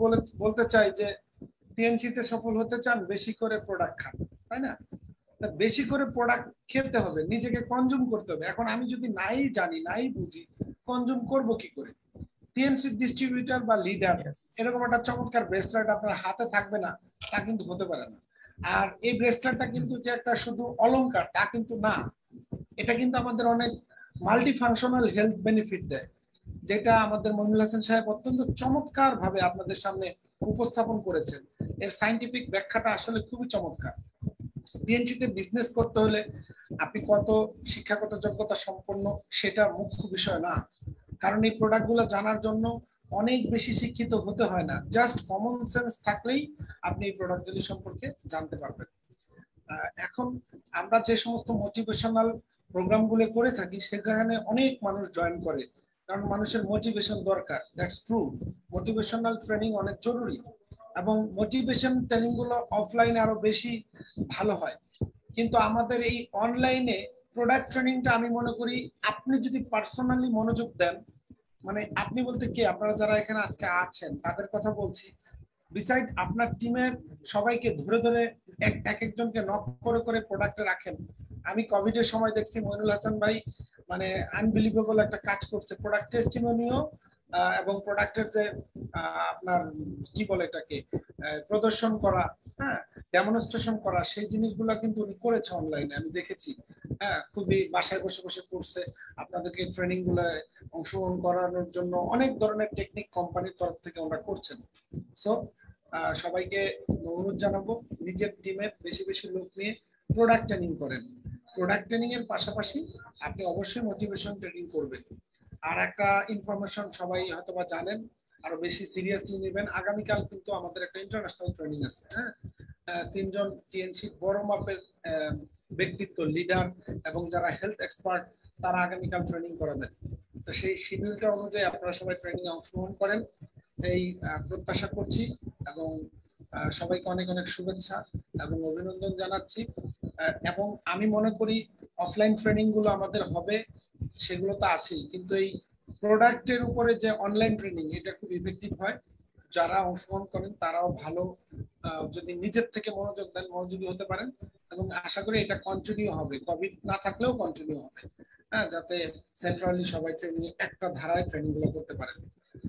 বলতে চাই যে টিএনসি তে সফল হতে চান, বেশি করে প্রোডাক্ট খান, তাই না? বেশি করে প্রোডাক্ট খেতে হবে, নিজেকে কনজিউম করতে হবে। এখন আমি যদি নাই জানি, নাই বুঝি, কনজিউম করব কি করে? টিএনসি ডিস্ট্রিবিউটর বা লিডার এরকম একটা চমৎকার ব্রেসলেট আপনার হাতে থাকবে না, তা কিন্তু হতে পারে না। আর এই ব্রেসলেটটা কিন্তু যে একটা শুধু অলংকার তা কিন্তু না, এটা কিন্তু আমাদের অনেক মাল্টি ফাংশনাল হেলথ বেনিফিট দেয়, যেটা আমাদের মইনুল হাসান সাহেব অত্যন্ত চমৎকার ভাবে আপনাদের সামনে উপস্থাপন করেছেন। এর সায়েন্টিফিক ব্যাখ্যাটা আসলে খুবই চমৎকার। টিএনসিতে বিজনেস করতে হলে আপনি কত শিক্ষাগত যোগ্যতা সম্পন্ন সেটা মুখ্য বিষয় না, কারণ এই প্রোডাক্টগুলো জানার জন্য অনেক বেশি শিক্ষিত হতে হয় না, জাস্ট কমন সেন্স থাকলেই আপনি এই প্রোডাক্টগুলি সম্পর্কে জানতে পারবেন। এখন আমরা যে সমস্ত মোটিভেশনাল প্রোগ্রামগুলো করে থাকি সেখানে অনেক মানুষ জয়েন করে, কারণ মানুষের মোটিভেশন দরকার। দ্যাটস ট্রু, মোটিভেশনাল ট্রেনিং অনেক জরুরি এবং মোটিভেশন ট্রেনিং গুলো অফলাইনে আরো বেশি ভালো হয়। কিন্তু আমাদের এই অনলাইনে প্রোডাক্ট ট্রেনিংটা আমি মনে করি আপনি যদি পার্সোনালি মনোযোগ দেন, মানে আপনি বলতে কি, আপনারা যারা এখানে আজকে আছেন তাদের কথা বলছি, বিসাইড আপনার টিমের সবাইকে ধরে ধরে এক একজনকে নক করে করে প্রোডাক্টে রাখেন। আমি কোভিড এর সময় দেখছি মইনুল হাসান ভাই মানে আনবিলিভেবল একটা কাজ করছে, প্রোডাক্ট টেস্টিমনিও এবং প্রোডাক্টের যে আপনার কি বলে এটাকে প্রদর্শন করা, হ্যাঁ, ডেমনস্ট্রেশন করা, সেই জিনিসগুলো কিন্তু উনি করেছে অনলাইনে, আমি দেখেছি। হ্যাঁ, খুবই বাসায় বসে বসে করছে, আপনাদেরকে ট্রেনিং গুলো অংশগ্রহণ করানোর জন্য অনেক ধরনের টেকনিক কোম্পানির তরফ থেকে আমরা করছেন। সো সবাইকে অনুরোধ জানাবো, নিজের টিমের বেশি বেশি লোক নিয়ে প্রোডাক্ট ট্রেনিং করেন। প্রোডাক্ট ট্রেনিং এর পাশাপাশি আপনি অবশ্যই মোটিভেশন ট্রেনিং করবেন। আর একটা ইনফরমেশন সবাই হয়তোবা জানেন, আরো বেশি সিরিয়াসলি নেবেন, আগামীকাল কিন্তু আমাদের একটা ইন্টারন্যাশনাল ট্রেনিং আছে। হ্যাঁ, 3 জন টিএনসি বড় মাপের ব্যক্তিত্ব, লিডার এবং যারা হেলথ এক্সপার্ট, তারা আগামীকাল ট্রেনিং করাবেন। তো সেই শিডিউলটা অনুযায়ী আপনারা সবাই ট্রেনিং এ অংশগ্রহণ করেন এই প্রত্যাশা করছি এবং সবাইকে অনেক অনেক শুভেচ্ছা এবং অভিনন্দন জানাচ্ছি। এবং আমি মনে করি অফলাইন ট্রেনিং গুলো আমাদের হবে, সেগুলো তো আছেই, কিন্তু এই প্রোডাক্টের উপরে যে অনলাইন ট্রেনিং, এটা খুব ইফেক্টিভ হয়। যারা অংশগ্রহণ করেন তারাও ভালো, যদি নিজের থেকে মনোযোগ দেন, মনোযোগী হতে পারেন এবং আশা করি এটা কন্টিনিউ হবে, কোভিড না থাকলেও কন্টিনিউ হবে। হ্যাঁ, যাতে সেন্ট্রালি সবাই ট্রেনিং একটা ধারায় ট্রেনিং গুলো করতে পারেন।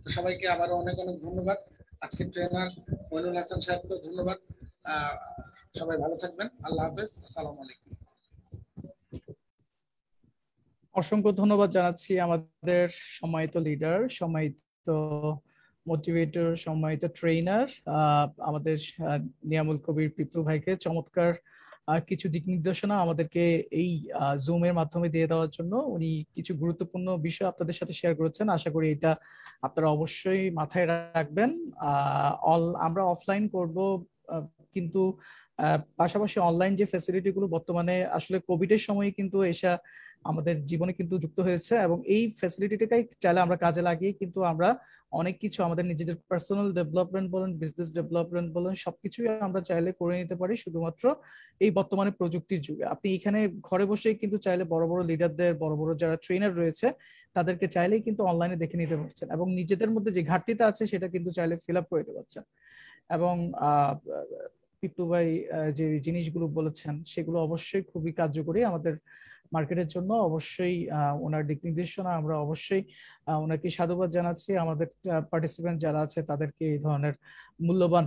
তো সবাইকে আবারও অনেক অনেক ধন্যবাদ। আজকে ট্রেনার মইনুল হাসান সাহেবকে ধন্যবাদ। সবাই ভালো থাকবেন, আল্লাহ হাফেজ, আসসালামু আলাইকুম। অসংখ্য ধন্যবাদ জানাচ্ছি আমাদের সম্মানিত লিডার, সম্মানিত মোটিভেটর, সম্মানিত ট্রেনার আমাদের নিয়ামুল কবির পিপলু ভাইকে চমৎকার কিছু দিক নির্দেশনা আমাদেরকে এই জুমের মাধ্যমে দিয়ে দেওয়ার জন্য। উনি কিছু গুরুত্বপূর্ণ বিষয় আপনাদের সাথে শেয়ার করেছেন, আশা করি এটা আপনারা অবশ্যই মাথায় রাখবেন। আমরা অফলাইন করব, কিন্তু পাশাপাশি অনলাইন যে ফ্যাসিলিটি গুলো বর্তমানে আসলে কোভিড এর সময় কিন্তু এসা আমাদের জীবনে কিন্তু যুক্ত হয়েছে, এবং এই ফ্যাসিলিটিটাই চাইলে আমরা কাজে লাগিয়ে কিন্তু আমরা অনেক কিছু আমাদের নিজেদের পার্সোনাল ডেভেলপমেন্ট বলেন, বিজনেস ডেভেলপমেন্ট বলেন, সবকিছুই আমরা চাইলে করে নিতে পারি শুধুমাত্র এই বর্তমানে প্রযুক্তির যুগে। আপনি এখানে ঘরে বসেই কিন্তু চাইলে বড় বড় লিডারদের, বড় বড় যারা ট্রেনার রয়েছে তাদেরকে চাইলেই কিন্তু অনলাইনে দেখে নিতে পারছেন এবং নিজেদের মধ্যে যে ঘাটতিটা আছে সেটা কিন্তু চাইলে ফিল আপ করে দিতে পারছেন। এবং পিপ্পু ভাই যে জিনিসগুলো বলেছেন সেগুলো অবশ্যই খুবই কার্যকরী আমাদের মার্কেটের জন্য। অবশ্যই ওনার দিক নির্দেশনা আমরা অবশ্যই ওনাকে সাধুবাদ জানাচ্ছি। আমাদের পার্টিসিপেন্ট যারা আছে তাদেরকে এই ধরনের মূল্যবান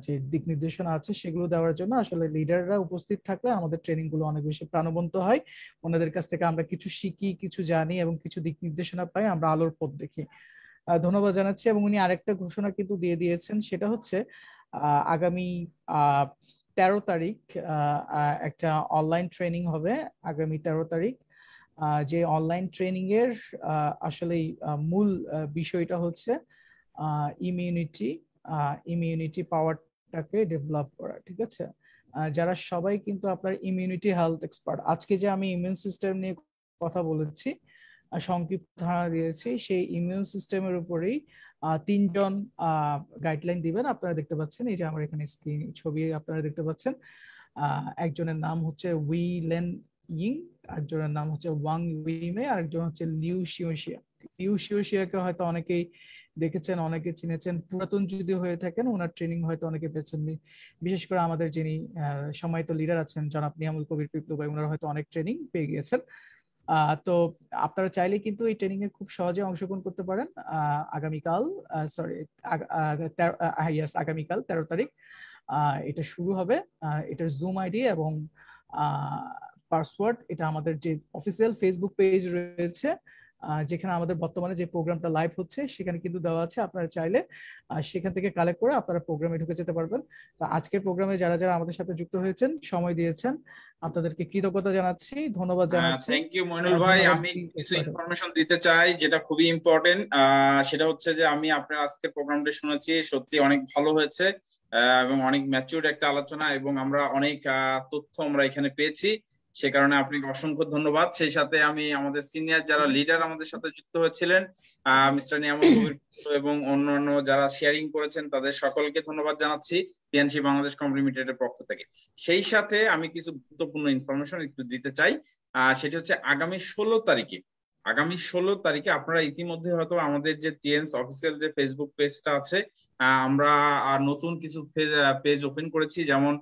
যে দিক নির্দেশনা আছে সেগুলো দেওয়ার জন্য আসলে লিডাররা উপস্থিত থাকলে আমাদের ট্রেনিং গুলো অনেক বেশি প্রাণবন্ত হয়। ওনাদের কাছ থেকে আমরা কিছু শিখি, কিছু জানি এবং কিছু দিক নির্দেশনা পাই, আমরা আলোর পথ দেখি। ধন্যবাদ জানাচ্ছি। এবং উনি আরেকটা ঘোষণা কিন্তু দিয়ে দিয়েছেন, সেটা হচ্ছে আগামী 13 তারিখ একটা অনলাইন ট্রেনিং হবে। আগামী 13 তারিখ যে অনলাইন ট্রেনিং এর আসলেই মূল বিষয়টা হচ্ছে ইমিউনিটি পাওয়ারটাকে ডেভেলপ করা। ঠিক আছে, যারা সবাই কিন্তু আপনার ইমিউনিটি হেলথ এক্সপার্ট। আজকে যে আমি ইমিউন সিস্টেম নিয়ে কথা বলেছি, সংক্ষিপ্ত ধারণা দিয়েছি, সেই ইমিউন সিস্টেমের উপরেই 3 জন গাইডলাইন দিবেন। আপনারা দেখতে পাচ্ছেন, এই যে আমার এখানে স্ক্রিন ছবি আপনারা দেখতে পাচ্ছেন। একজনের নাম হচ্ছে উই লেন ইং, আরেকজনের নাম হচ্ছে ওয়াং উইমে, আরেকজন হচ্ছে লিউ শিওশিয়া। লিউ শিওশিয়াকে হয়তো অনেকেই দেখেছেন, অনেকে চিনেছেন, পুরাতন যদি হয়ে থাকেন ওনার ট্রেনিং হয়তো অনেকে পেয়েছেন। বিশেষ করে আমাদের যিনি সম্মানিত লিডার আছেন জনাব নিয়ামুল কবির পিপলু ভাই, ওনারা হয়তো অনেক ট্রেনিং পেয়ে গিয়েছেন। তো আপনারা চাইলে কিন্তু এই ট্রেনিং এ খুব সহজে অংশগ্রহণ করতে পারেন। আগামীকাল আগামীকাল 13 তারিখ এটা শুরু হবে। এটার জুম আইডি এবং পাসওয়ার্ড এটা আমাদের যে অফিসিয়াল ফেসবুক পেজ রয়েছে, যেখানে আমাদের বর্তমানে যে প্রোগ্রামটা লাইভ হচ্ছে সেখানে কিন্তু দেওয়া আছে। আপনারা চাইলে সেখান থেকে কালেক্ট করে আপনারা প্রোগ্রামে ঢুকে যেতে পারবেন। তো আজকের প্রোগ্রামে যারা যারা আমাদের সাথে যুক্ত হয়েছেন, সময় দিয়েছেন, আপনাদেরকে কৃতজ্ঞতা জানাচ্ছি, ধন্যবাদ জানাচ্ছি। থ্যাংক ইউ মইনুল ভাই। আমি কিছু ইনফরমেশন দিতে চাই যেটা খুবই ইম্পর্টেন্ট। সেটা হচ্ছে যে আমি আপনার আজকে প্রোগ্রামটা শুনেছি, সত্যি অনেক ভালো হয়েছে এবং অনেক ম্যাচিউরড একটা আলোচনা, এবং আমরা অনেক তথ্য আমরা এখানে পেয়েছি। সে কারণে আপনাকে অসংখ্য ধন্যবাদ। সেই সাথে আমি আমাদের সিনিয়র যারা লিডার আমাদের সাথে যুক্ত হয়েছিলেন, মিস্টার নিয়ামুল কবির এবং অন্যান্য যারা শেয়ারিং করেছেন, তাদের সকলকে ধন্যবাদ জানাচ্ছি টিএনসি বাংলাদেশ কোম্পানি লিমিটেডের পক্ষ থেকে। সেই সাথে আমি কিছু গুরুত্বপূর্ণ ইনফরমেশন একটু দিতে চাই। সেটা হচ্ছে আগামী 16 তারিখে আপনারা ইতিমধ্যে হয়তো আমাদের যে টিএনস অফিসিয়াল যে ফেসবুক পেজটা আছে, আমরা নতুন কিছু পেজ ওপেন করেছি, যেমন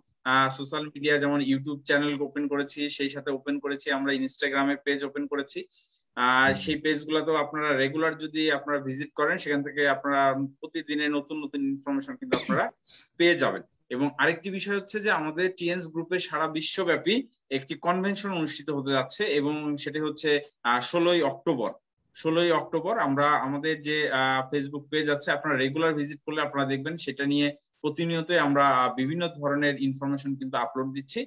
সোশ্যাল মিডিয়া, যেমন ইউটিউব চ্যানেল ওপেন করেছি, সেই সাথে ওপেন করেছি আমরা ইনস্টাগ্রামে পেজ ওপেন করেছি। সেই পেজগুলোতেও আপনারা রেগুলার যদি আপনারা ভিজিট করেন, সেখান থেকে আপনারা প্রতিদিনের নতুন নতুন ইনফরমেশন কিন্তু আপনারা পেয়ে যাবেন। এবং আরেকটি বিষয় হচ্ছে যে আমাদের টিএনস গ্রুপে সারা বিশ্বব্যাপী একটি কনভেনশন অনুষ্ঠিত হতে যাচ্ছে, এবং সেটি হচ্ছে 16ই অক্টোবর। আমরা আমাদের যে ফেসবুক পেজ আছে, আপনারা রেগুলার ভিজিট করলে আপনারা দেখবেন সেটা নিয়ে প্রতিনিয়ত আমরা বিভিন্ন ধরনের ইনফরমেশন কিন্তু আপলোড দিচ্ছি।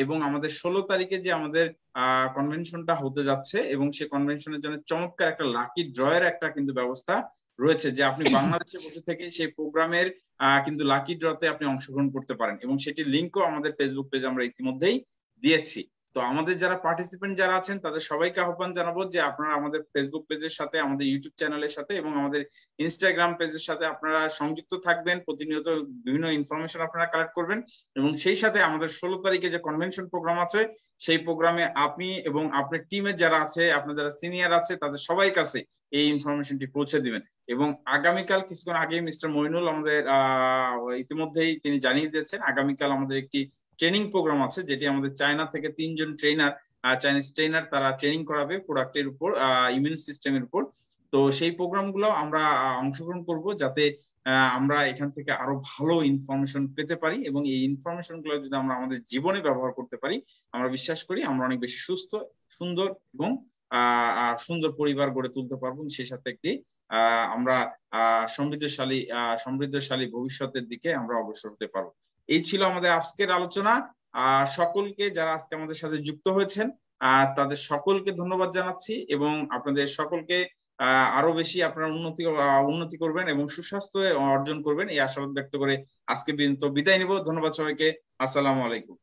এবং আমাদের 16 তারিখে যে আমাদের কনভেনশনটা হতে যাচ্ছে, এবং সেই কনভেনশনের জন্য চমৎকার একটা লাকি ড্রয়ের একটা কিন্তু ব্যবস্থা রয়েছে, যে আপনি বাংলাদেশে বসে থেকে সেই প্রোগ্রামের কিন্তু লাকি ড্রতে আপনি অংশগ্রহণ করতে পারেন, এবং সেটির লিঙ্কও আমাদের ফেসবুক পেজে আমরা ইতিমধ্যেই দিয়েছি। তো আমাদের যারা পার্টিসিপেন্ট যারা আছেন তাদের সবাইকে আহ্বান জানাবো যে আপনারা আমাদের ফেসবুক পেজের সাথে, আমাদের ইউটিউব চ্যানেলের সাথে এবং আমাদের ইনস্টাগ্রাম পেজের সাথে আপনারা সংযুক্ত থাকবেন, প্রতিনিয়ত বিভিন্ন ইনফরমেশন আপনারা কালেক্ট করবেন। এবং সেই সাথে আমাদের 16 তারিখে যে কনভেনশন প্রোগ্রাম আছে, সেই প্রোগ্রামে আপনি এবং আপনার টিমের যারা আছে, আপনার যারা সিনিয়র আছে, তাদের সবাই কাছে এই ইনফরমেশনটি পৌঁছে দিবেন। এবং আগামীকাল কিছুক্ষণ আগে মিস্টার মইনুল আমাদের ইতিমধ্যেই তিনি জানিয়ে দিয়েছেন, আগামীকাল আমাদের একটি ট্রেনিং প্রোগ্রাম আছে, যেটি আমাদের চায়না থেকে 3 জন চাইনিজ ট্রেনার তারা ট্রেনিং করাবে প্রোডাক্টের উপর, ইমিউন সিস্টেমের উপর। তো সেই প্রোগ্রামগুলো আমরা অংশগ্রহণ করব, যাতে আমরা এখান থেকে আরো ভালো ইনফরমেশন পেতে পারি, এবং এই ইনফরমেশন গুলো যদি আমরা আমাদের জীবনে ব্যবহার করতে পারি, আমরা বিশ্বাস করি আমরা অনেক বেশি সুস্থ, সুন্দর এবং সুন্দর পরিবার গড়ে তুলতে পারবো। সেই সাথে একটি আমরা সমৃদ্ধশালী ভবিষ্যতের দিকে আমরা অগ্রসর হতে পারবো। এই ছিল আমাদের আজকের আলোচনা। সকলকে যারা আজকে আমাদের সাথে যুক্ত হয়েছেন তাদের সকলকে ধন্যবাদ জানাচ্ছি, এবং আপনাদের সকলকে আরো বেশি আপনারা উন্নতি করবেন এবং সুস্বাস্থ্য অর্জন করবেন, এই আশাবাদ ব্যক্ত করে আজকে বিদায় নিব। ধন্যবাদ সবাইকে। আসসালামু আলাইকুম।